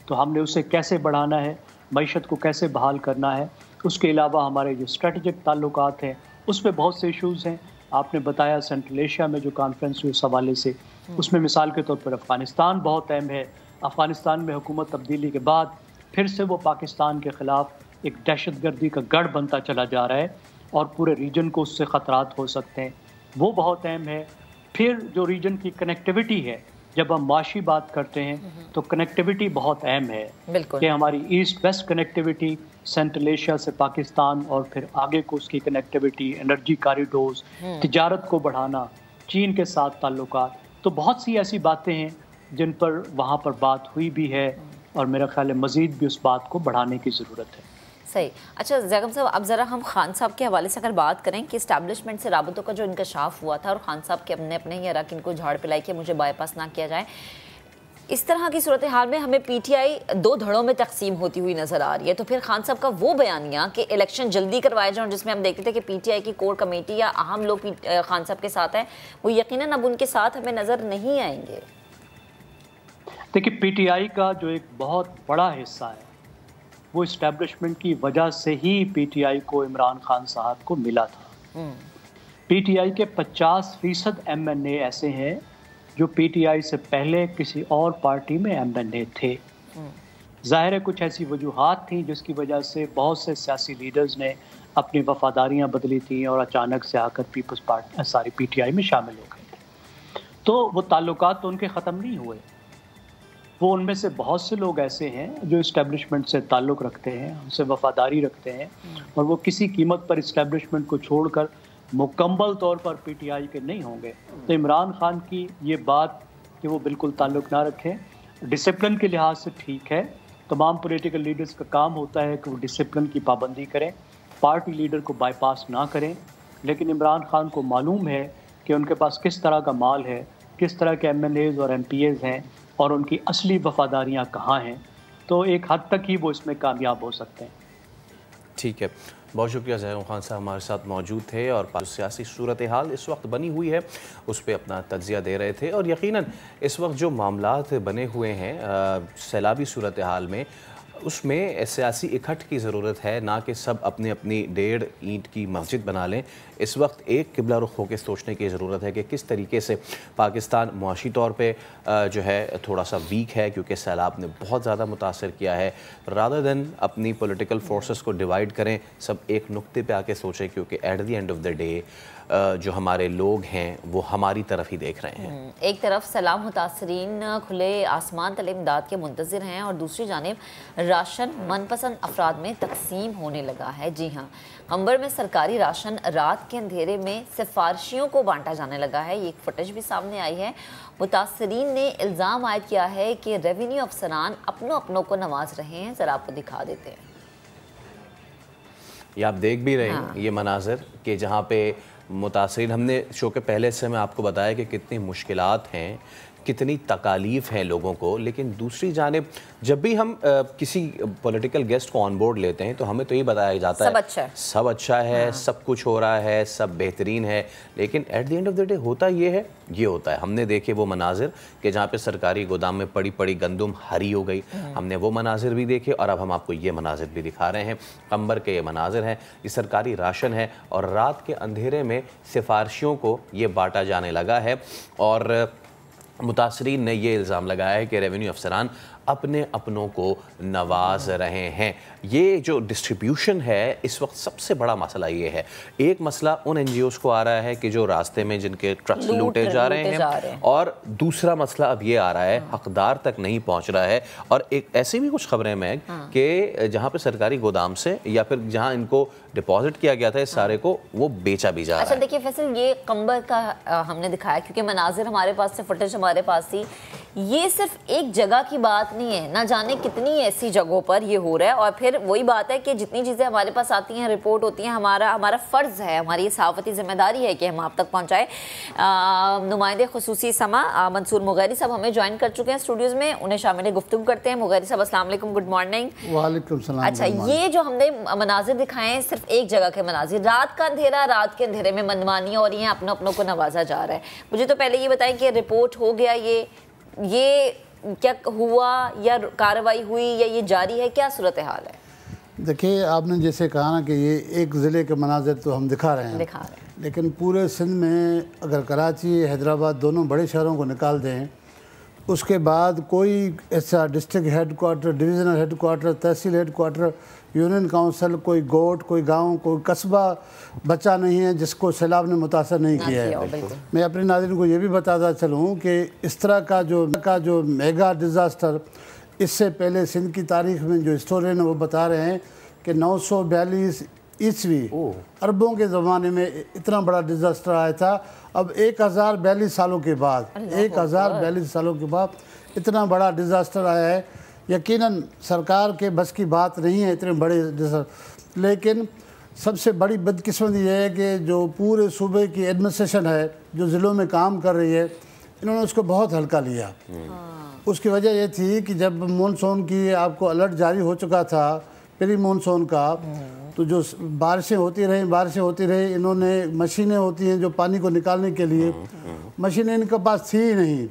तो हमने उसे कैसे बढ़ाना है, मईशत को कैसे बहाल करना है। उसके अलावा हमारे जो स्ट्रेटजिक ताल्लुकात हैं उसमें बहुत से इशूज़ हैं। आपने बताया सेंट्रल एशिया में जो कॉन्फ्रेंस हुई उस हवाले से, उसमें मिसाल के तौर पर अफ़गानिस्तान बहुत अहम है। अफ़गानिस्तान में हुकूमत तब्दीली के बाद फिर से वो पाकिस्तान के ख़िलाफ़ एक दहशतगर्दी का गढ़ बनता चला जा रहा है और पूरे रीजन को उससे ख़तरात हो सकते हैं, वो बहुत अहम है। फिर जो रीजन की कनेक्टिविटी है, जब हम माशी बात करते हैं तो कनेक्टिविटी बहुत अहम है कि हमारी east west connectivity, central Asia से पाकिस्तान और फिर आगे को उसकी कनेक्टिविटी, एनर्जी कॉरिडोर्स, तिजारत को बढ़ाना, चीन के साथ ताल्लुकात, तो बहुत सी ऐसी बातें हैं जिन पर वहाँ पर बात हुई भी है और मेरा ख्याल है मज़ीद भी उस बात को बढ़ाने की ज़रूरत है। सही। अच्छा जैगम साहब, अब ज़रा हम खान साहब के हवाले से अगर बात करें कि इस्टेब्लिशमेंट से राबतों का जो इंकशाफ हुआ था और खान साहब के अपने ही अरकान को झाड़ पिलाई कि मुझे बाईपास ना किया जाए, इस तरह की सूरत हाल में हमें PTI दो धड़ों में तकसीम होती हुई नज़र आ रही है। तो फिर खान साहब का वो बयानिया कि इलेक्शन जल्दी करवाए जाएं, जिसमें हम देखते थे कि PTI की कोर कमेटी या अहम लोग खान साहब के साथ हैं, वो यकीनन अब उनके साथ हमें नज़र नहीं आएंगे। देखिए PTI का जो एक बहुत बड़ा हिस्सा है वो इस्टेब्लिशमेंट की वजह से ही PTI को इमरान खान साहब को मिला था। PTI के 50% MNA ऐसे हैं जो PTI से पहले किसी और पार्टी में MNA थे। ज़ाहिर है कुछ ऐसी वजूहात थी जिसकी वजह से बहुत से सियासी लीडर्स ने अपनी वफादारियां बदली थी और अचानक से आकर पीपल्स पार्टी PTI में शामिल हो गए थे। तो वो ताल्लुकात तो उनके ख़त्म नहीं हुए। वो उनमें से बहुत से लोग ऐसे हैं जो इस्टेब्लिशमेंट से ताल्लुक़ रखते हैं, उनसे वफादारी रखते हैं और वो किसी कीमत पर इस्टेब्लिशमेंट को छोड़कर मुकम्मल तौर पर PTI के नहीं होंगे। तो इमरान खान की ये बात कि वो बिल्कुल ताल्लुक़ ना रखें, डिसिप्लिन के लिहाज से ठीक है। तमाम पॉलिटिकल लीडर्स का काम होता है कि वो डिसिप्लिन की पाबंदी करें, पार्टी लीडर को बाईपास ना करें। लेकिन इमरान खान को मालूम है कि उनके पास किस तरह का माल है, किस तरह के MNAs और MPAs हैं और उनकी असली वफादारियां कहाँ हैं, तो एक हद तक ही वो इसमें कामयाब हो सकते हैं। ठीक है, बहुत शुक्रिया ज़ैगम खान साहब हमारे साथ मौजूद थे और सियासी सूरत हाल इस वक्त बनी हुई है उस पर अपना तज्ज़िया दे रहे थे। और यकीनन इस वक्त जो मामलात बने हुए हैं सैलाबी सूरत हाल में, उसमें सियासी इकट्ठ की ज़रूरत है, ना कि सब अपनी अपनी 1.5 ईंट की मस्जिद बना लें। इस वक्त एक किबला रुख होकर सोचने की ज़रूरत है कि किस तरीके से पाकिस्तान मुआशी तौर पे जो है थोड़ा सा वीक है क्योंकि सैलाब ने बहुत ज़्यादा मुतासर किया है। रादर दैन अपनी पॉलिटिकल फोर्सेस को डिवाइड करें, सब एक नुक्ते पे आके सोचें क्योंकि at the end of the day जो हमारे लोग हैं वो हमारी तरफ ही देख रहे हैं। एक तरफ सलाम मुतासरीन खुले आसमान तले इमदाद के मुंतज़िर हैं और दूसरी जानिब राशन मनपसंद अफराद में तकसीम होने लगा है। जी हाँ, अंबर में सरकारी राशन रात के अंधेरे में सिफारशियों को बांटा जाने लगा है। ये एक फुटेज भी सामने आई है। मुतासरीन ने इल्ज़ाम आयद किया है कि रेवेन्यू अफसरान अपनों को नवाज रहे हैं। ज़रा आपको दिखा देते हैं। ये आप देख भी रहे हैं ये मनाजिर कि जहाँ पे मुतासरीन, हमने शो के पहले से मैं आपको बताया कि कितनी मुश्किलात हैं, कितनी तकालीफ हैं लोगों को। लेकिन दूसरी जानिब जब भी हम किसी पॉलिटिकल गेस्ट को ऑन बोर्ड लेते हैं तो हमें तो ये बताया जाता है सब अच्छा है, सब कुछ हो रहा है, सब बेहतरीन है। लेकिन at the end of the day होता ये होता है। हमने देखे वो मनाजिर कि जहाँ पे सरकारी गोदाम में पड़ी पड़ी गंदुम हरी हो गई, हमने वो मनाजिर भी देखे और अब हम आपको ये मनाजिर भी दिखा रहे हैं। अंबर के ये मनाजिर हैं, ये सरकारी राशन है और रात के अंधेरे में सिफारशियों को ये बांटा जाने लगा है। और मुतासरीन ने ये इल्ज़ाम लगाया है कि रेवेन्यू अफसरान अपनों को नवाज रहे हैं। ये जो डिस्ट्रीब्यूशन है इस वक्त सबसे बड़ा मसला ये है। एक मसला उन NGOs को आ रहा है कि जो रास्ते में जिनके ट्रक्स लूटे जा रहे हैं, और दूसरा मसला अब ये आ रहा है हकदार तक नहीं पहुंच रहा है। और एक ऐसी भी कुछ खबरें में कि जहां पे सरकारी गोदाम से या फिर जहां इनको डिपॉजिट किया गया था इस सारे को, वो बेचा भी जा रहा है। अच्छा देखिए फैसल, ये कंबर का हमने दिखाया क्योंकि मनाजिर हमारे पास से, फुटेज हमारे पास थी। ये सिर्फ एक जगह की बात नहीं है, ना जाने कितनी ऐसी जगहों पर ये हो रहा है। और फिर वही बात है कि जितनी चीज़ें हमारे पास आती हैं, रिपोर्ट होती हैं, हमारा फ़र्ज़ है, हमारी सहाफ़ती जिम्मेदारी है कि हम आप तक पहुँचाएँ। नुमाइंदे खुसूसी समा मंसूर मुगैरी साहब हमें ज्वाइन कर चुके हैं स्टूडियोज़ में, उन्हें शामिल गुफ्तगू करते हैं। मुगैरी साहब अस्सलाम वालेकुम, गुड मॉर्निंग। वालेकुम सलाम। अच्छा, ये जो हमने मनाजिर दिखाए हैं सिर्फ एक जगह के मनाजिर, रात का अंधेरा, रात के अंधेरे में मनमानियाँ हो रही हैं, अपनों को नवाजा जा रहा है। मुझे तो पहले ये बताएं कि रिपोर्ट हो गया, ये क्या हुआ या कार्रवाई हुई या ये जारी है, क्या सूरत हाल है? देखिए, आपने जैसे कहा ना कि ये एक ज़िले के मनाजिर तो हम दिखा रहे हैं, लेकिन पूरे सिंध में अगर कराची हैदराबाद दोनों बड़े शहरों को निकाल दें, उसके बाद कोई ऐसा डिस्ट्रिक्ट हेडक्वार्टर, डिवीज़नल हेडक्वार्टर, तहसील हेडक्वार्टर, यूनियन काउंसिल, कोई गोट, कोई गांव, कोई कस्बा बचा नहीं है जिसको सैलाब ने मुतासर नहीं किया है। मैं अपने नाज़रीन को ये भी बताता चलूँ कि इस तरह का जो मेगा डिज़ास्टर इससे पहले सिंध की तारीख में जो हिस्टोरियन वो बता रहे हैं कि 942 ईस्वी अरबों के ज़माने में इतना बड़ा डिज़ास्टर आया था। अब 1042 सालों के बाद, 1042 सालों के बाद इतना बड़ा डिज़ास्टर आया है। यकीनन सरकार के बस की बात नहीं है इतने बड़े डिज़ास्टर, लेकिन सबसे बड़ी बदकिस्मती ये है कि जो पूरे सूबे की एडमिनिस्ट्रेशन है, जो ज़िलों में काम कर रही है, इन्होंने उसको बहुत हल्का लिया। उसकी वजह ये थी कि जब मानसून की आपको अलर्ट जारी हो चुका था, प्री मानसून का, तो जो बारिशें होती रही, इन्होंने मशीनें होती हैं जो पानी को निकालने के लिए, मशीनें इनके पास थी ही नहीं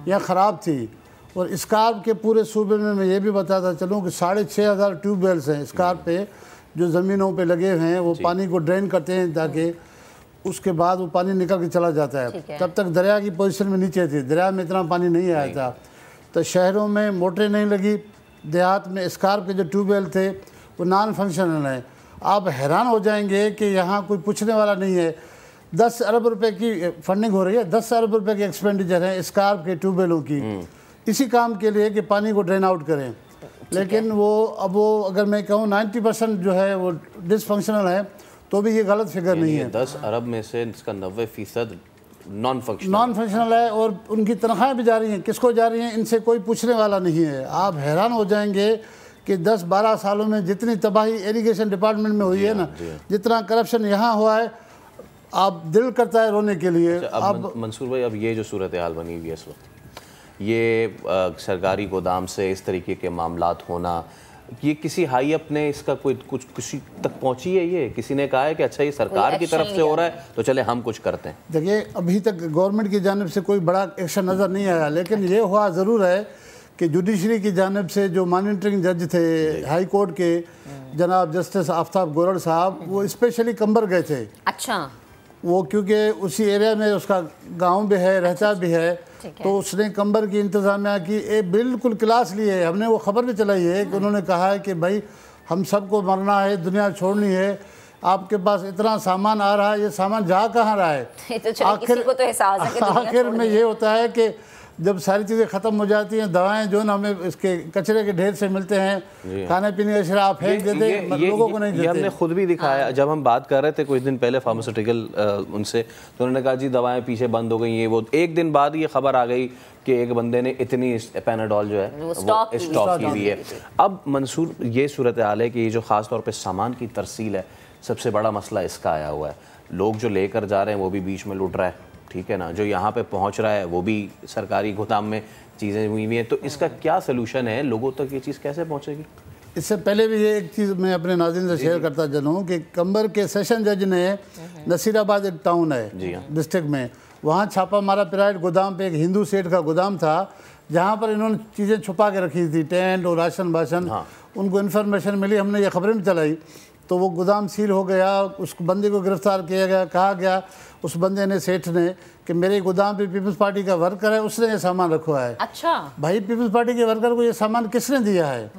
या ख़राब थी। और स्कार्प के पूरे सूबे में मैं ये भी बताता चलूँ कि 6500 ट्यूबवेल्स हैं स्कार्प पे, जो ज़मीनों पे लगे हुए हैं, वो पानी को ड्रेन करते हैं ताकि उसके बाद वो पानी निकल के चला जाता है। तब तक दरिया की पोजीशन में नीचे थी, दरिया में इतना पानी नहीं आया था, तो शहरों में मोटरें नहीं लगी, देहात में स्कार्प के जो ट्यूबवेल थे वो नॉन फंक्शनल हैं। आप हैरान हो जाएंगे कि यहाँ कोई पूछने वाला नहीं है। 10 अरब रुपए की फंडिंग हो रही है, 10 अरब रुपए की एक्सपेंडिचर है स्कार्प के ट्यूबवेलों की, इसी काम के लिए कि पानी को ड्रेन आउट करें। लेकिन वो अगर मैं कहूँ 90% जो है वो डिसफंक्शनल है, तो भी ये गलत फिगर नहीं है। 10 अरब में से इसका 90% नॉन फंक्शनल है और उनकी तनख्वाहें भी जा रही हैं। किसको जा रही हैं? इनसे कोई पूछने वाला नहीं है। आप हैरान हो जाएंगे कि 10-12 सालों में जितनी तबाही इरिगेशन डिपार्टमेंट में हुई है ना, जितना करप्शन यहाँ हुआ है, आप दिल करता है रोने के लिए। अब मंसूर भाई, अब ये जो सूरत हाल बनी हुई है इस वक्त, ये सरकारी गोदाम से इस तरीके के मामलात होना, ये किसी हाई अप ने इसका कुछ किसी तक पहुंची है? ये किसी ने कहा है कि अच्छा ये सरकार की तरफ से हो रहा है तो चले हम कुछ करते हैं? देखिए, अभी तक गवर्नमेंट की जानिब से कोई बड़ा एक्शन नज़र नहीं आया, लेकिन ये हुआ ज़रूर है कि जुडिशरी की जानिब से जो मॉनिटरिंग जज थे हाई कोर्ट के, जनाब जस्टिस आफ्ताब गोरड़ साहब, वो स्पेशली कंबर गए थे। अच्छा, वो क्योंकि उसी एरिया में उसका गांव भी है, रहता भी है, तो उसने कंबर की इंतज़ामिया की बिल्कुल क्लास ली है। हमने वो ख़बर भी चलाई है कि उन्होंने कहा है कि भाई हम सबको मरना है, दुनिया छोड़नी है, आपके पास इतना सामान आ रहा है, ये सामान जा कहाँ रहा है? तो आखिर को तो एहसास है कि आखिर में ये होता है कि जब सारी चीज़ें ख़त्म हो जाती हैं, दवाएं जो ना हमें इसके कचरे के ढेर से मिलते हैं, खाने पीने का शराब फेंक देते हैं, लोगों को नहीं देते। ये हमने खुद भी दिखाया जब हम बात कर रहे थे कुछ दिन पहले फार्मास्यूटिकल उनसे, तो उन्होंने कहा जी दवाएं पीछे बंद हो गई, ये वो। एक दिन बाद ये खबर आ गई कि एक बंदे ने इतनी पैनाडोल जो है वो स्टॉक की हुई है। अब मंसूर, ये सूरत हाल है कि ये जो ख़ास तौर पर सामान की तरसील है, सबसे बड़ा मसला इसका आया हुआ है। लोग जो लेकर जा रहे हैं वो भी बीच में लुट रहा है, ठीक है ना, जो यहाँ पे पहुँच रहा है वो भी सरकारी गोदाम में चीज़ें हुई हैं। तो इसका क्या सलूशन है, लोगों तक ये चीज़ कैसे पहुँचेगी? इससे पहले भी ये एक चीज़ मैं अपने नाज़रीन से शेयर करता चलूँ कि कंबर के सेशन जज ने नसीराबाद एक टाउन है डिस्ट्रिक्ट में, वहाँ छापा मारा प्राइवेट गोदाम पे। एक हिंदू सेठ का गोदाम था जहाँ पर इन्होंने चीज़ें छुपा के रखी थी, टेंट और राशन वाशन। उनको इन्फॉर्मेशन मिली, हमने ये खबरें भी चलाई, तो वो गोदाम सील हो गया। उस बंदे को गिरफ्तार किया गया। कहा गया उस बंदे ने, सेठ ने, कि मेरे गोदाम पे पीपल्स पार्टी का वर्कर है, उसने ये सामान रखवा है। अच्छा भाई, पीपल्स पार्टी के वर्कर को ये सामान किसने दिया है?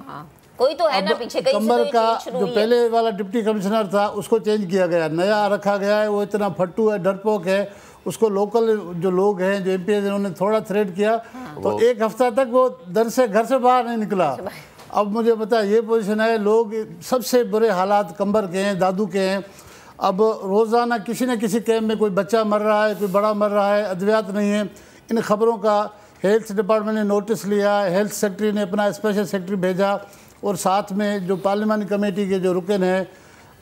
कोई तो है ना पीछे, कहीं कंबर से का जो पहले वाला डिप्टी कमिश्नर था उसको चेंज किया गया, नया रखा गया है। वो इतना फट्टू है, डरपोक है, उसको लोकल जो लोग हैं, जो MP उन्होंने थोड़ा थ्रेट किया तो एक हफ्ता तक वो घर से बाहर नहीं निकला। अब मुझे पता है ये पोजीशन है, लोग सबसे बुरे हालात कंबर के हैं, दादू के हैं। अब रोज़ाना किसी न किसी कैंप में कोई बच्चा मर रहा है, कोई बड़ा मर रहा है, अद्वियात नहीं है। इन खबरों का हेल्थ डिपार्टमेंट ने नोटिस लिया, हेल्थ सेक्रेटरी ने अपना स्पेशल सेक्रेटरी भेजा, और साथ में जो पार्लियामानी कमेटी के जो रुकन हैं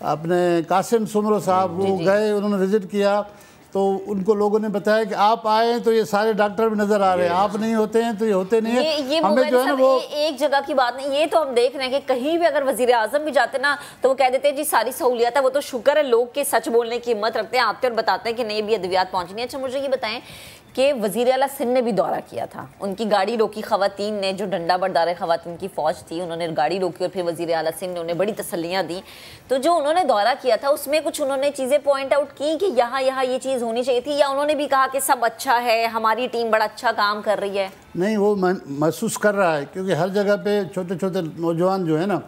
अपने कासिम सुमरो साहब, वो गए, उन्होंने विज़िट किया। तो उनको लोगों ने बताया कि आप आए हैं तो ये सारे डॉक्टर भी नजर आ रहे हैं, आप नहीं होते हैं तो ये होते नहीं है। ये हमें जो है ना वो एक जगह की बात नहीं, ये तो हम देख रहे हैं कि कहीं भी अगर वजीर आजम भी जाते ना तो वो कह देते हैं जी सारी सहूलियत है। वो तो शुक्र है लोग के सच बोलने की हिम्मत रखते हैं, आते और बताते हैं कि नहीं भी अद्वियात पहुंचनी है। अच्छा मुझे ये बताएं कि वज़ीर आला सिंध ने भी दौरा किया था, उनकी गाड़ी रोकी खवातीन ने, जो डंडा बरदार खवातीन की फ़ौज थी, उन्होंने गाड़ी रोकी और फिर वज़ीर आला सिंध ने उन्हें बड़ी तसल्लियाँ दी। तो जो उन्होंने दौरा किया था उसमें कुछ उन्होंने चीज़ें पॉइंट आउट की कि यहाँ ये चीज़ होनी चाहिए थी, या उन्होंने भी कहा कि सब अच्छा है, हमारी टीम बड़ा अच्छा काम कर रही है? नहीं, वो महसूस कर रहा है, क्योंकि हर जगह पे छोटे छोटे नौजवान जो है ना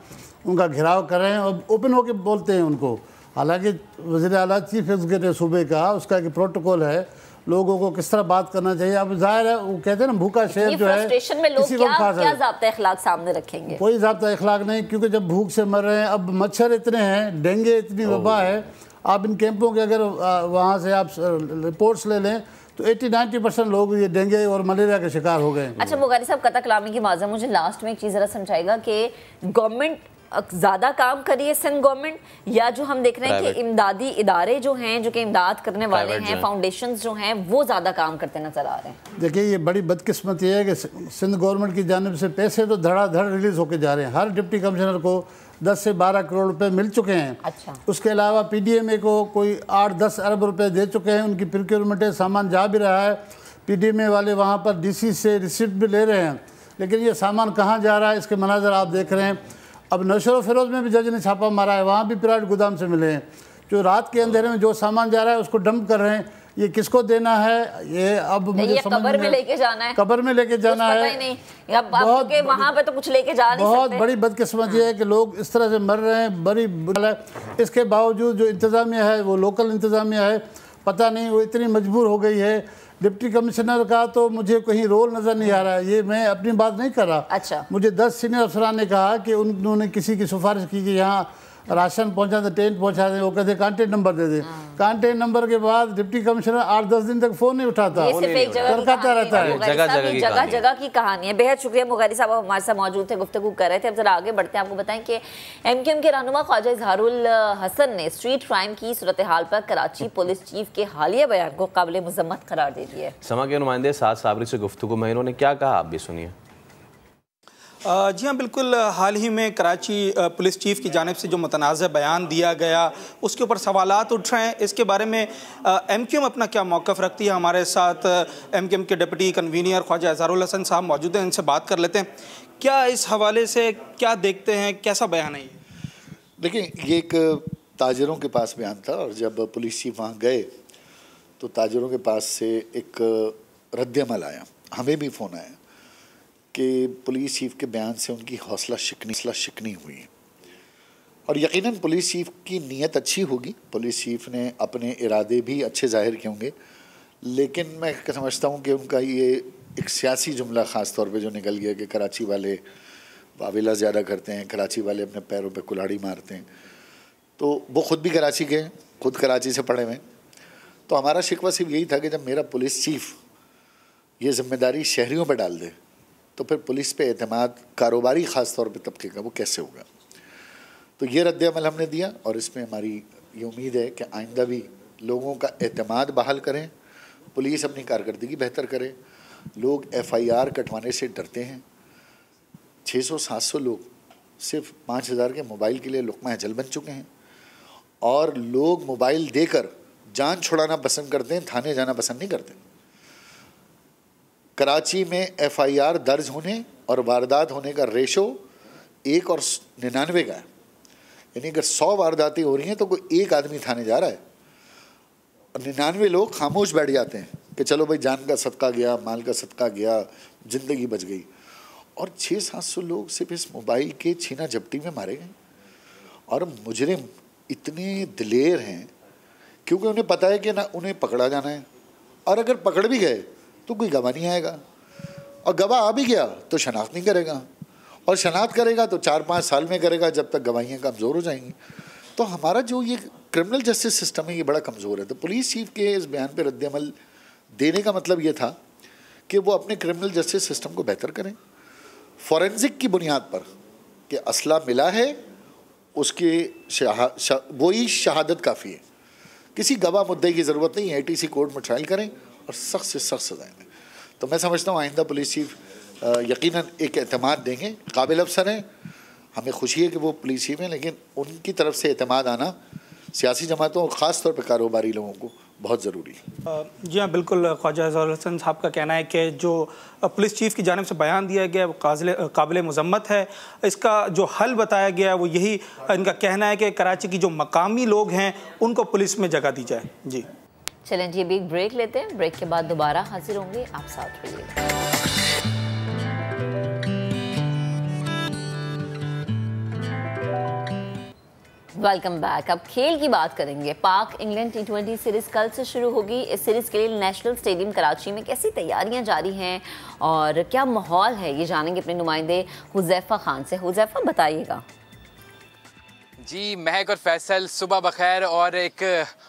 उनका घेराव कर रहे हैं और ओपन होकर बोलते हैं उनको। हालांकि वज़ीर आला चीफ एग्जीक्यूटिव सूबे का, उसका एक प्रोटोकॉल है लोगों को किस तरह बात करना चाहिए। अब जाहिर है वो कहते हैं ना भूखा शेर जो है किसी को खा सकता है। क्या ज़ाब्ता इखलाक सामने रखेंगे? कोई ज़ाब्ता इखलाक नहीं, क्योंकि जब भूख से मर रहे हैं, अब मच्छर इतने हैं, डेंगू इतनी वबा है। आप इन कैंपों के अगर वहाँ से आप रिपोर्ट्स ले लें तो 80-90% लोग ये डेंगू और मलेरिया के शिकार हो गए। अच्छा मुगारी साहब, कता कलामी की माज़ा, मुझे लास्ट में एक चीज़ ज़रा समझाएगा कि गवर्नमेंट ज़्यादा काम करी है सिंध गवर्नमेंट, या जो हम देख रहे हैं कि इमदादी इदारे जो हैं, जो कि इमदाद करने वाले हैं, फाउंडेशंस जो हैं, वो ज़्यादा काम करते नजर आ रहे हैं? देखिए ये बड़ी बदकिस्मती है कि सिंध गवर्नमेंट की जानिब से पैसे तो धड़ाधड़ रिलीज़ होकर जा रहे हैं। हर डिप्टी कमिश्नर को 10 से 12 करोड़ रुपए मिल चुके हैं। अच्छा। उसके अलावा PDMA को कोई 8-10 अरब रुपए दे चुके हैं, उनकी प्रोक्योरमेंट है, सामान जा भी रहा है। PDMA वाले वहाँ पर DC से रिसिप्ट भी ले रहे हैं, लेकिन ये सामान कहाँ जा रहा है इसके मनाजर आप देख रहे हैं। अब नौशेरा फिरोज में भी जज ने छापा मारा है, वहाँ भी प्राइवेट गोदाम से मिले हैं। जो रात के अंधेरे में जो सामान जा रहा है उसको डंप कर रहे हैं। ये किसको देना है ये अब मुझे समझ कब्र में लेके जाना है, कब्र में लेके जाना है। बहुत वहाँ पे तो कुछ लेके जा नहीं सकते। बहुत बड़ी बदकिस्मती है कि लोग इस तरह से मर रहे हैं, बड़ी इसके बावजूद जो इंतज़ामिया है वो लोकल इंतज़ामिया है, पता नहीं वो इतनी मजबूर हो गई है। डिप्टी कमिश्नर का तो मुझे कहीं रोल नज़र नहीं आ रहा है, ये मैं अपनी बात नहीं कर रहा। अच्छा। मुझे 10 सीनियर अफसरान ने कहा कि उन्होंने किसी की सिफारिश की कि यहाँ राशन पहुंचा दे, टेंट पहुंचा दे, वो कहते कांटेक्ट नंबर दे दे। कांटेक्ट नंबर के बाद डिप्टी कमिश्नर 8-10 दिन तक फ़ोन नहीं उठाता, करता रहता है। जगह जगह की कहानी है। बेहद शुक्रिया मुगारी साहब, आप हमारे साथ मौजूद थे, गुफ्तगू कर रहे थे। अब जरा आगे बढ़ते हैं, आपको बताएं कि MQM के रहनुमा ख्वाजा इजहारुल हसन ने स्ट्रीट क्राइम की सूरत हाल पर कराची पुलिस चीफ के हालिया बयान को काबिल मजम्मत करार दे दिया है। समा के नुमाइंदे साद साबरी से गुफ्तगू में इन्होंने क्या कहा, आप भी सुनिए। जी हाँ, बिल्कुल। हाल ही में कराची पुलिस चीफ की जानिब से जो मुतनाज़ बयान दिया गया उसके ऊपर सवालात उठ रहे हैं। इसके बारे में MQM अपना क्या मौक़िफ़ रखती है? हमारे साथ MQM के डिप्टी कन्वीनर ख्वाजा इजहारुल हसन साहब मौजूद हैं, इनसे बात कर लेते हैं। क्या इस हवाले से क्या देखते हैं, कैसा बयान है? देखिए, ये एक ताजरों के पास बयान था और जब पुलिस चीफ वहाँ गए तो ताजरों के पास से एक रद्द-ए-अमल आया। हमें भी फ़ोन आया कि पुलिस चीफ के बयान से उनकी हौसला शिकनी हुई और यकीनन पुलिस चीफ की नीयत अच्छी होगी, पुलिस चीफ ने अपने इरादे भी अच्छे जाहिर किए होंगे, लेकिन मैं समझता हूँ कि उनका ये एक सियासी जुमला ख़ास तौर पे जो निकल गया कि कराची वाले वाविला ज़्यादा करते हैं, कराची वाले अपने पैरों पे कुल्हाड़ी मारते हैं, तो वो ख़ुद भी कराची के, खुद कराची से पढ़े हुए हैं। तो हमारा शिकवा सिर्फ यही था कि जब मेरा पुलिस चीफ ये जिम्मेदारी शहरियों पर डाल दे तो फिर पुलिस पे एतमाद कारोबारी ख़ास तौर पे तबके का वो कैसे होगा। तो ये रद्द अमल हमने दिया और इसमें हमारी ये उम्मीद है कि आइंदा भी लोगों का एतमाद बहाल करें, पुलिस अपनी कारकर्दगी बेहतर करे। लोग FIR कटवाने से डरते हैं। 600-700 लोग सिर्फ 5000 के मोबाइल के लिए लुक़मा अजल बन चुके हैं और लोग मोबाइल देकर जान छुड़ाना पसंद करते हैं, थाने जाना पसंद नहीं करते। कराची में FIR दर्ज होने और वारदात होने का रेशो 1 और 99 का है, यानी अगर 100 वारदातें हो रही हैं तो कोई एक आदमी थाने जा रहा है और 99 लोग खामोश बैठ जाते हैं कि चलो भाई जान का सदका गया, माल का सदका गया, ज़िंदगी बच गई। और 600-700 लोग सिर्फ इस मोबाइल के छीना झपटी में मारे गए। और मुजरिम इतने दिलेर हैं क्योंकि उन्हें पता है कि ना उन्हें पकड़ा जाना है, और अगर पकड़ भी गए तो कोई गवाह नहीं आएगा, और गवाह आ भी गया तो शनाख्त नहीं करेगा, और शनाख्त करेगा तो 4-5 साल में करेगा जब तक गवाहियाँ कमज़ोर हो जाएंगी। तो हमारा जो ये क्रिमिनल जस्टिस सिस्टम है ये बड़ा कमज़ोर है। तो पुलिस चीफ के इस बयान पर रद्द अमल देने का मतलब ये था कि वो अपने क्रिमिनल जस्टिस सिस्टम को बेहतर करें, फॉरेंसिक की बुनियाद पर कि असला मिला है उसके वही शहादत काफ़ी है, किसी गवाह मुद्दे की ज़रूरत नहीं है, ATC कोर्ट में ट्रायल करें और सख्त से सख्त सजाएँ दें। तो मैं समझता हूँ आइंदा पुलिस चीफ यकीनन एक एतमाद देंगे, काबिल अफसर हैं, हमें खुशी है कि वो पुलिस चीफ हैं, लेकिन उनकी तरफ से एतमाद आना सियासी जमातों और ख़ास तौर पर कारोबारी लोगों को बहुत ज़रूरी है। जी हाँ, बिल्कुल। ख्वाजा अज़हर हसन साहब का कहना है कि जो पुलिस चीफ की जानिब से बयान दिया गया वो काबिल मज़म्मत है। इसका जो हल बताया गया है वो यही इनका कहना है कि कराची की जो मकामी लोग हैं उनको पुलिस में जगह दी जाए। जी चलें जी, अभी एक ब्रेक लेते हैं, ब्रेक के बाद दोबारा हाजिर होंगे, आप साथ रहिएगा। Welcome back. अब खेल की बात करेंगे। पाक इंग्लैंड T20 सीरीज कल से शुरू होगी। इस सीरीज के लिए नेशनल स्टेडियम कराची में कैसी तैयारियां जारी हैं और क्या माहौल है, ये जानेंगे अपने नुमाइंदे हुज़ैफा खान से। हुज़ैफा बताइएगा। जी महक और फैसल, सुबह बखैर और एक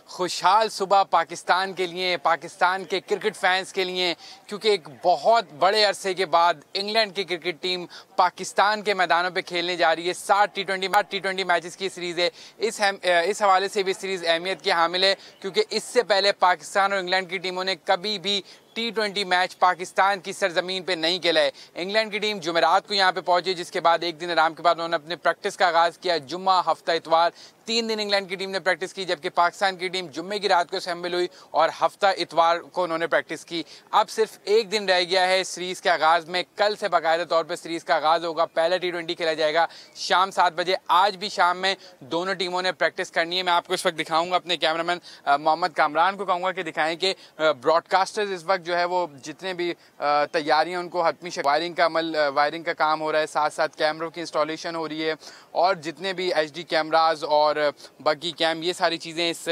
खुशहाल सुबह पाकिस्तान के लिए, पाकिस्तान के क्रिकेट फैंस के लिए, क्योंकि एक बहुत बड़े अरसे के बाद इंग्लैंड की क्रिकेट टीम पाकिस्तान के मैदानों पे खेलने जा रही है। 7 T20 मैचेस की सीरीज़ है। इस हवाले से भी सीरीज़ अहमियत की हामिल है क्योंकि इससे पहले पाकिस्तान और इंग्लैंड की टीमों ने कभी भी T20 मैच पाकिस्तान की सरजमीन पे नहीं खेला है। इंग्लैंड की टीम जुमेरात को यहाँ पे पहुंची, जिसके बाद एक दिन आराम के बाद उन्होंने अपने प्रैक्टिस का आगाज़ किया। जुम्मा, हफ्ता, इतवार, 3 दिन इंग्लैंड की टीम ने प्रैक्टिस की, जबकि पाकिस्तान की टीम जुम्मे की रात को असेंबल हुई और हफ्ता इतवार को उन्होंने प्रैक्टिस की। अब सिर्फ एक दिन रह गया है सीरीज़ के आगाज़ में। कल से बाकायदा तौर पर सीरीज़ का आगाज़ होगा। पहला T20 खेला जाएगा शाम 7 बजे। आज भी शाम में दोनों टीमों ने प्रैक्टिस करनी है। मैं आपको इस वक्त दिखाऊंगा, अपने कैमरामैन मोहम्मद कामरान को कहूँगा कि दिखाएं कि ब्रॉडकास्टर्स इस वक्त जो है वो जितने भी तैयारियां उनको हतमी वायरिंग का काम हो रहा है, साथ साथ कैमरों की इंस्टॉलेशन हो रही है और जितने भी HD कैमराज और बग्गी कैम, ये सारी चीज़ें इस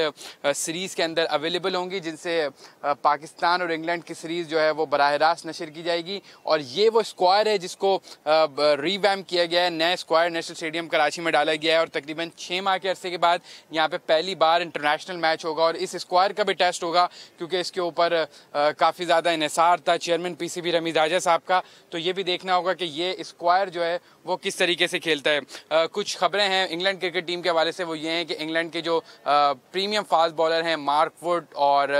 सीरीज़ के अंदर अवेलेबल होंगी, जिनसे पाकिस्तान और इंग्लैंड की सीरीज़ जो है वो बराह रास्त नशर की जाएगी। और ये वो स्क्वायर है जिसको रीवैम्प किया गया है। नया स्क्वायर नेशनल स्टेडियम कराची में डाला गया है और तकरीबन 6 माह के अरसे के बाद यहाँ पे पहली बार इंटरनेशनल मैच होगा और इस स्क्वायर का भी टेस्ट होगा क्योंकि इसके ऊपर काफ़ी ज़्यादा इन्हिसार था चेयरमैन PCB रमीज़ आजा साहब का। तो ये भी देखना होगा कि ये स्क्वायर जो है वो किस तरीके से खेलता है। कुछ खबरें हैं इंग्लैंड क्रिकेट टीम के हवाले से, वो ये हैं कि इंग्लैंड के जो प्रीमियम फास्ट बॉलर हैं मार्क वुड और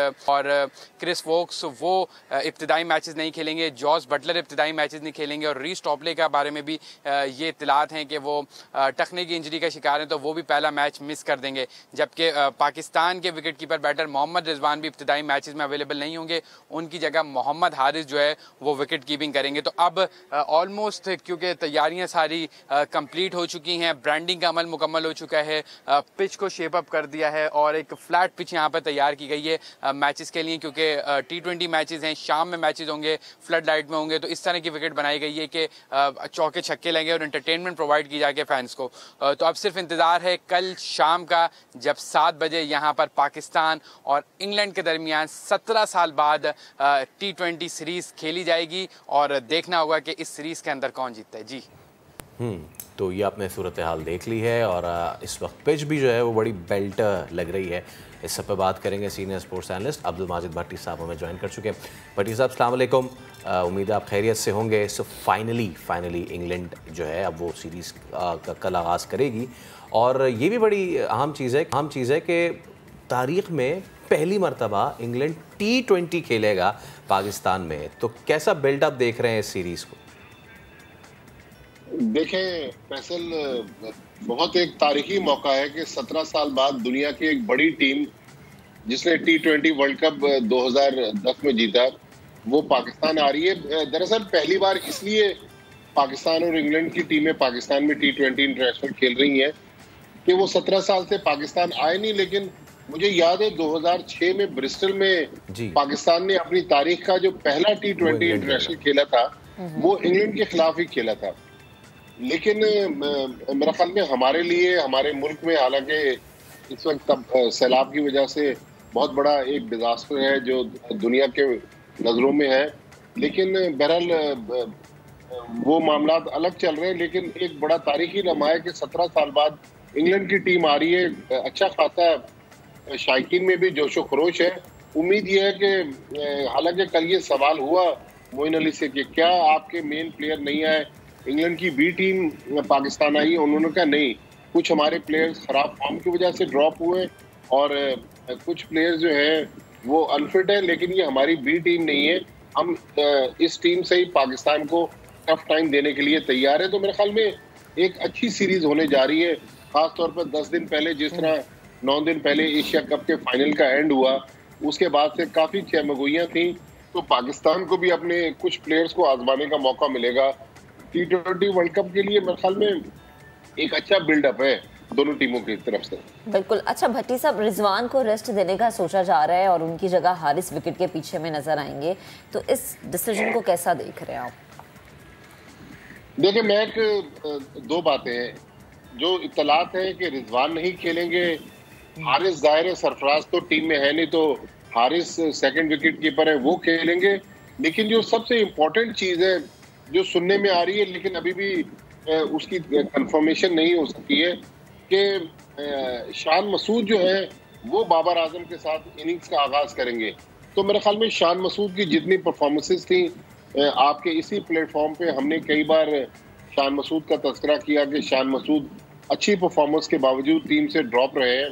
क्रिस वोक्स, वो इब्तिदाई मैचेस नहीं खेलेंगे। जॉस बटलर इब्तिदाई मैचेस नहीं खेलेंगे और रीस टॉपले के बारे में भी ये इत्तलात हैं कि वो टखने की इंजरी का शिकार हैं, तो वो भी पहला मैच मिस कर देंगे। जबकि पाकिस्तान के wicket keeper batter Mohammad Rizwan भी इब्तिदाई मैचेस में अवेलेबल नहीं होंगे, उनकी जगह मोहम्मद हारिस जो है वो विकेट कीपिंग करेंगे। तो अब ऑलमोस्ट क्योंकि तैयारियां सारी कंप्लीट हो चुकी हैं, ब्रांडिंग का अमल मुकम्मल हो चुका है, पिच को शेप अप कर दिया है और एक फ्लैट पिच यहाँ पर तैयार की गई है मैचेस के लिए, क्योंकि T20 मैचेस हैं, शाम में मैचेस होंगे, फ्लड लाइट में होंगे, तो इस तरह की विकेट बनाई गई है कि चौके छक्के लगे और एंटरटेनमेंट प्रोवाइड की जाके फैंस को। तो अब सिर्फ इंतज़ार है कल शाम का, जब 7 बजे यहाँ पर पाकिस्तान और इंग्लैंड के दरमियान 17 साल बाद T20 सीरीज़ खेली जाएगी और देखना होगा कि इस सीरीज़ के अंदर कौन जीतता है। जी तो ये आपने सूरत हाल देख ली है और इस वक्त पिच भी जो है वो बड़ी बेल्ट लग रही है। इस सब पे बात करेंगे senior sports analyst Abdul Majid Bhatti साहब हमें ज्वाइन कर चुके हैं। भट्टी साहब अस्सलाम वालेकुम, उम्मीद है आप खैरियत से होंगे। सो फाइनली इंग्लैंड जो है अब वो सीरीज़ का कल आगाज़ करेगी और ये भी बड़ी अहम चीज़ है कि तारीख़ में पहली मरतबा इंग्लैंड T20 खेलेगा पाकिस्तान में, तो कैसा बिल्डअप देख रहे हैं इस सीरीज़ को? देखें फैसल, बहुत एक तारीखी मौका है कि 17 साल बाद दुनिया की एक बड़ी टीम जिसने T20 वर्ल्ड कप 2010 में जीता वो पाकिस्तान आ रही है। दरअसल पहली बार इसलिए पाकिस्तान और इंग्लैंड की टीमें पाकिस्तान में T20 इंटरनेशनल खेल रही हैं कि वो 17 साल से पाकिस्तान आए नहीं, लेकिन मुझे याद है 2006 में ब्रिस्टल में पाकिस्तान ने अपनी तारीख का जो पहला T20 इंटरनेशनल खेला था वो इंग्लैंड के खिलाफ ही खेला था। लेकिन मेरा ख्याल में हमारे लिए, हमारे मुल्क में, हालांकि इस वक्त सैलाब की वजह से बहुत बड़ा एक डिजास्टर है जो दुनिया के नज़रों में है, लेकिन बहरहाल वो मामला अलग चल रहे हैं। लेकिन एक बड़ा तारीखी लम्हा है कि 17 साल बाद इंग्लैंड की टीम आ रही है। अच्छा खासा शायकीन में भी जोशो खरोश है। उम्मीद ये है कि हालांकि कल ये सवाल हुआ मोइन अली से कि क्या आपके मेन प्लेयर नहीं आए, इंग्लैंड की बी टीम पाकिस्तान आई, उन्होंने कहा नहीं, कुछ हमारे प्लेयर्स खराब फॉर्म की वजह से ड्रॉप हुए और कुछ प्लेयर्स जो हैं वो अनफिट है, लेकिन ये हमारी बी टीम नहीं है, हम इस टीम से ही पाकिस्तान को टफ टाइम देने के लिए तैयार है। तो मेरे ख्याल में एक अच्छी सीरीज होने जा रही है, खासतौर पर 10 दिन पहले, जिस तरह 9 दिन पहले एशिया कप के फाइनल का एंड हुआ, उसके बाद से काफ़ी चहमगोइयाँ थी, तो पाकिस्तान को भी अपने कुछ प्लेयर्स को आजमाने का मौका मिलेगा। T20 वर्ल्ड कप के लिए मेरे ख्याल में एक अच्छा बिल्डअप है दोनों टीमों की तरफ से। बिल्कुल। अच्छा भट्टी साहब, रिजवान को रेस्ट देने का सोचा जा रहा है और उनकी जगह हारिस विकेट के पीछे में नजर आएंगे, तो इस डिसीजन को कैसा देख रहे हैं आप? देखिए, मैं दो बातें हैं, जो इत्तलात है कि रिजवान नहीं खेलेंगे, हारिस जाहिर है सरफराज तो टीम में है नहीं, तो हारिस सेकंड विकेट कीपर है, वो खेलेंगे। लेकिन जो सबसे इम्पोर्टेंट चीज़ है जो सुनने में आ रही है, लेकिन अभी भी उसकी कंफर्मेशन नहीं हो सकी है, कि शान मसूद जो है वो बाबर आजम के साथ इनिंग्स का आगाज़ करेंगे। तो मेरे ख्याल में शान मसूद की जितनी परफॉर्मेंसेस थी, आपके इसी प्लेटफॉर्म पे हमने कई बार शान मसूद का तज़किरा किया कि शान मसूद अच्छी परफॉर्मेंस के बावजूद टीम से ड्रॉप रहे हैं,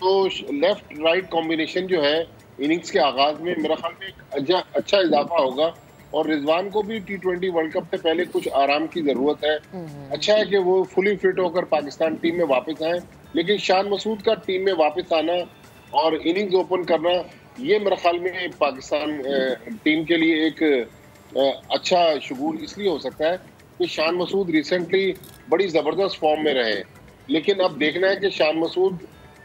तो लेफ्ट राइट कॉम्बिनेशन जो है इनिंग्स के आगाज़ में मेरा ख्याल में एक अच्छा इजाफा होगा। और रिजवान को भी T20 वर्ल्ड कप से पहले कुछ आराम की ज़रूरत है। अच्छा है कि वो फुली फिट होकर पाकिस्तान टीम में वापस आए, लेकिन शान मसूद का टीम में वापस आना और इनिंग्स ओपन करना, ये मेरे ख्याल में पाकिस्तान टीम के लिए एक अच्छा शुगूल इसलिए हो सकता है कि शान मसूद रिसेंटली बड़ी ज़बरदस्त फॉर्म में रहे, लेकिन अब देखना है कि शान मसूद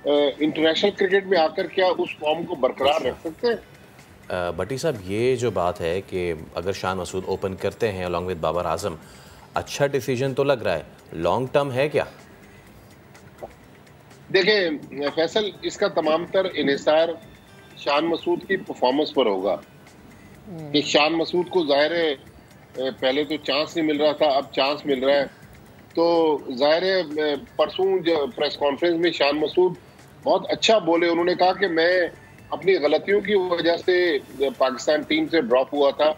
इंटरनेशनल क्रिकेट में आकर क्या उस फॉर्म को बरकरार रख सकते हैं। भट्टी साहब, ये जो बात है कि अगर शान मसूद ओपन करते हैं अलॉन्ग विद बाबर आजम, अच्छा डिसीजन तो लग रहा है, लॉन्ग टर्म है क्या? देखें फैसल, इसका तमाम तर इन्हिसार शान मसूद की परफॉर्मेंस पर होगा कि शान मसूद को जाहिर है पहले तो चांस नहीं मिल रहा था, अब चांस मिल रहा है, तो जाहिर है परसों प्रेस कॉन्फ्रेंस में शान मसूद बहुत अच्छा बोले। उन्होंने कहा कि मैं अपनी गलतियों की वजह से पाकिस्तान टीम से ड्रॉप हुआ था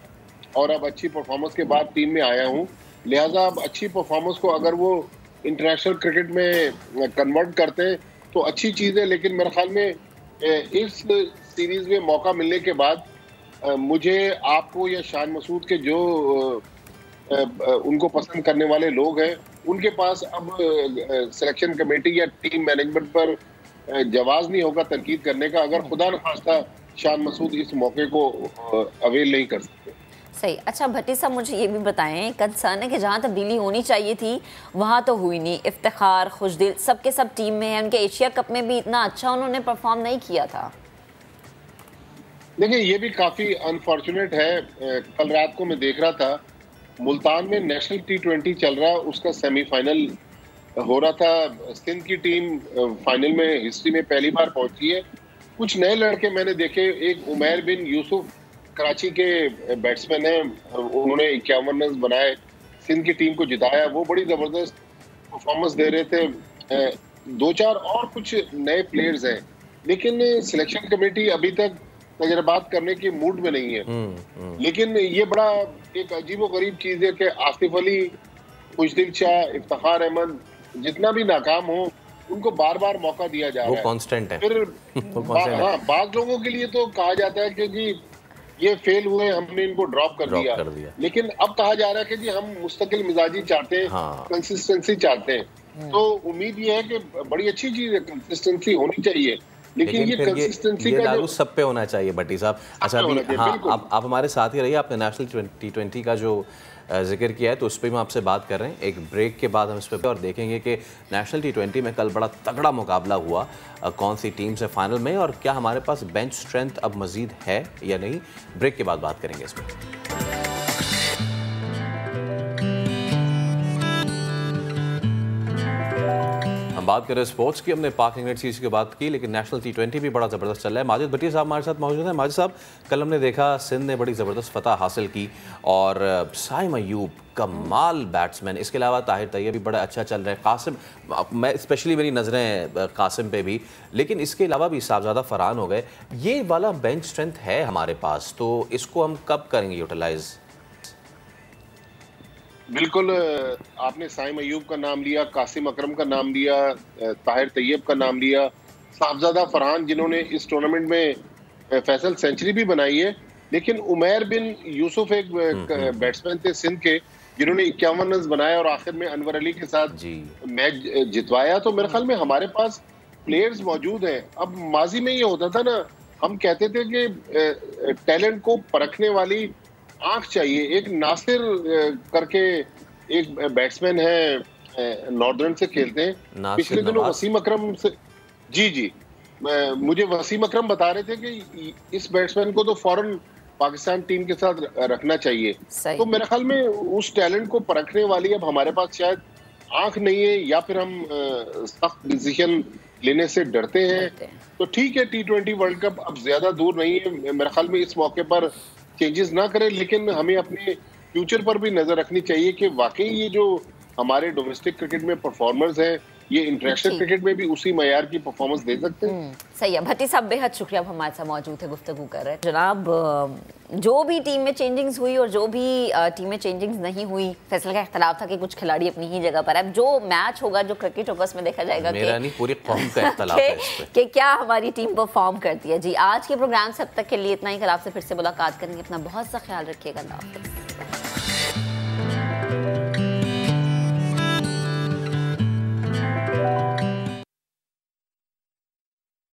और अब अच्छी परफॉर्मेंस के बाद टीम में आया हूं, लिहाजा अब अच्छी परफॉर्मेंस को अगर वो इंटरनेशनल क्रिकेट में कन्वर्ट करते हैं तो अच्छी चीज़ है। लेकिन मेरे ख्याल में इस सीरीज में मौका मिलने के बाद मुझे आपको या शान मसूद के जो उनको पसंद करने वाले लोग हैं, उनके पास अब सिलेक्शन कमेटी या टीम मैनेजमेंट पर जवाब नहीं होगा तनकीद करने का, अगर खुदा न खास्ता शान मसूद इस मौके को अवेल नहीं कर सकते। सही। अच्छा भट्टी साहब, मुझे ये भी बताएं, कंसर्न है कि जहाँ तब्दीली होनी चाहिए थी वहाँ तो हुई नहीं। इफ्तिखार, खुशदिल सबके सब टीम में है, उनके एशिया कप में भी इतना अच्छा उन्होंने परफॉर्म नहीं किया था। देखिए ये भी काफी अनफॉर्चुनेट है। कल रात को मैं देख रहा था मुल्तान में नेशनल T20 चल रहा, उसका सेमीफाइनल हो रहा था। सिंध की टीम फाइनल में हिस्ट्री में पहली बार पहुंची है। कुछ नए लड़के मैंने देखे, एक उमैर बिन यूसुफ कराची के बैट्समैन हैं, उन्होंने 51 रन बनाए, सिंध की टीम को जिताया, वो बड़ी जबरदस्त परफॉर्मेंस दे रहे थे। दो चार और कुछ नए प्लेयर्स हैं, लेकिन सिलेक्शन कमेटी अभी तक तजर्बात करने की मूड में नहीं है। लेकिन ये बड़ा एक अजीब व गरीब चीज है कि आसिफ अली, खुशदिल शाह, इफ्तिखार अहमद जितना भी नाकाम हो, उनको बार बार मौका दिया जा रहा है। वो कांस्टेंट है। फिर हाँ, बाज लोगों के लिए तो कहा जाता है कि जी ये फेल हुए, हमने इनको ड्रॉप कर दिया। लेकिन अब कहा जा रहा है कि जी हम मुस्तकिल मिजाजी चाहते हैं, कंसिस्टेंसी चाहते हैं। तो उम्मीद ये है कि बड़ी अच्छी चीज है, कंसिस्टेंसी होनी चाहिए, लेकिन ये कंसिस्टेंसी का लागू सब पे होना चाहिए भट्टी साहब। अच्छा अभी हाँ, आप हमारे साथ ही रहिए। आपने नेशनल T20 का जो जिक्र किया है तो उस पर हम आपसे बात कर रहे हैं। एक ब्रेक के बाद हम इस पर और देखेंगे कि नेशनल T20 में कल बड़ा तगड़ा मुकाबला हुआ, कौन सी टीम से फाइनल में, और क्या हमारे पास बेंच स्ट्रेंथ अब मजीद है या नहीं। ब्रेक के बाद बात करेंगे इस पर। बात करें स्पोर्ट्स की, हमने पाक इंग्लैंड सीरीज की बात की, लेकिन नेशनल T20 भी बड़ा ज़बरदस्त चल रहा है। माजिद भट्टी साहब हमारे साथ मौजूद हैं। माजिद साहब, कल हमने देखा सिंध ने बड़ी ज़बरदस्त फतह हासिल की और साइम अयूब कमाल बैट्समैन, इसके अलावा ताहिर तैयब भी बड़ा अच्छा चल रहा है। कासिम, मैं स्पेशली मेरी नज़रें कासिम पे भी, लेकिन इसके अलावा भी साहबजादा फरहान हो गए। ये वाला बेंच स्ट्रेंथ है हमारे पास, तो इसको हम कब करेंगे यूटिलाइज़? बिल्कुल, आपने साइम अयूब का नाम लिया, कासिम अकरम का नाम लिया, ताहिर तैयब का नाम लिया, साहबजादा फरहान जिन्होंने इस टूर्नामेंट में फैसल सेंचुरी भी बनाई है। लेकिन उमैर बिन यूसुफ एक बैट्समैन थे सिंध के, जिन्होंने 51 रन बनाए और आखिर में अनवर अली के साथ मैच जितवाया। तो मेरे ख्याल में हमारे पास प्लेयर्स मौजूद हैं। अब माजी में ये होता था ना, हम कहते थे कि टैलेंट को परखने वाली आंख चाहिए। एक नासिर करके एक बैट्समैन है, नॉर्दर्न से खेलते हैं, पिछले दिनों वसीम अकरम से जी मुझे वसीम अकरम बता रहे थे कि इस बैट्समैन को तो फौरन पाकिस्तान टीम के साथ रखना चाहिए। तो मेरे ख्याल में उस टैलेंट को परखने वाली अब हमारे पास शायद आंख नहीं है, या फिर हम सख्त डिसीजन लेने से डरते हैं। तो ठीक है, T20 वर्ल्ड कप अब ज्यादा दूर नहीं है, मेरे ख्याल में इस मौके पर चेंजेस ना करें, लेकिन हमें अपने फ्यूचर पर भी नजर रखनी चाहिए कि वाकई ये जो हमारे डोमेस्टिक क्रिकेट में परफॉर्मर्स हैं, ये इंटरनेशनल क्रिकेट में भी उसी मयार की परफॉर्मेंस दे सकते हैं। सही है। भट्टी साहब बेहद शुक्रिया, आप हमारे साथ मौजूद है, गुफ्तगू कर रहे हैं। जनाब, जो भी टीम में चेंजिंग्स हुई और जो भी टीम में चेंजिंग्स नहीं हुई, फैसल का इख्तलाफ था कि कुछ खिलाड़ी अपनी ही जगह पर है। अब जो मैच होगा, जो क्रिकेट होगा, उसमें देखा जाएगा कि पूरी कौम का इख्तलाफ है कि क्या हमारी टीम परफॉर्म करती है। जी, आज के प्रोग्राम से अब तक के लिए इतना ही। कल आपसे फिर से मुलाकात करेंगे। अपना बहुत सा ख्याल रखिएगा। अल्लाह हाफ़िज़।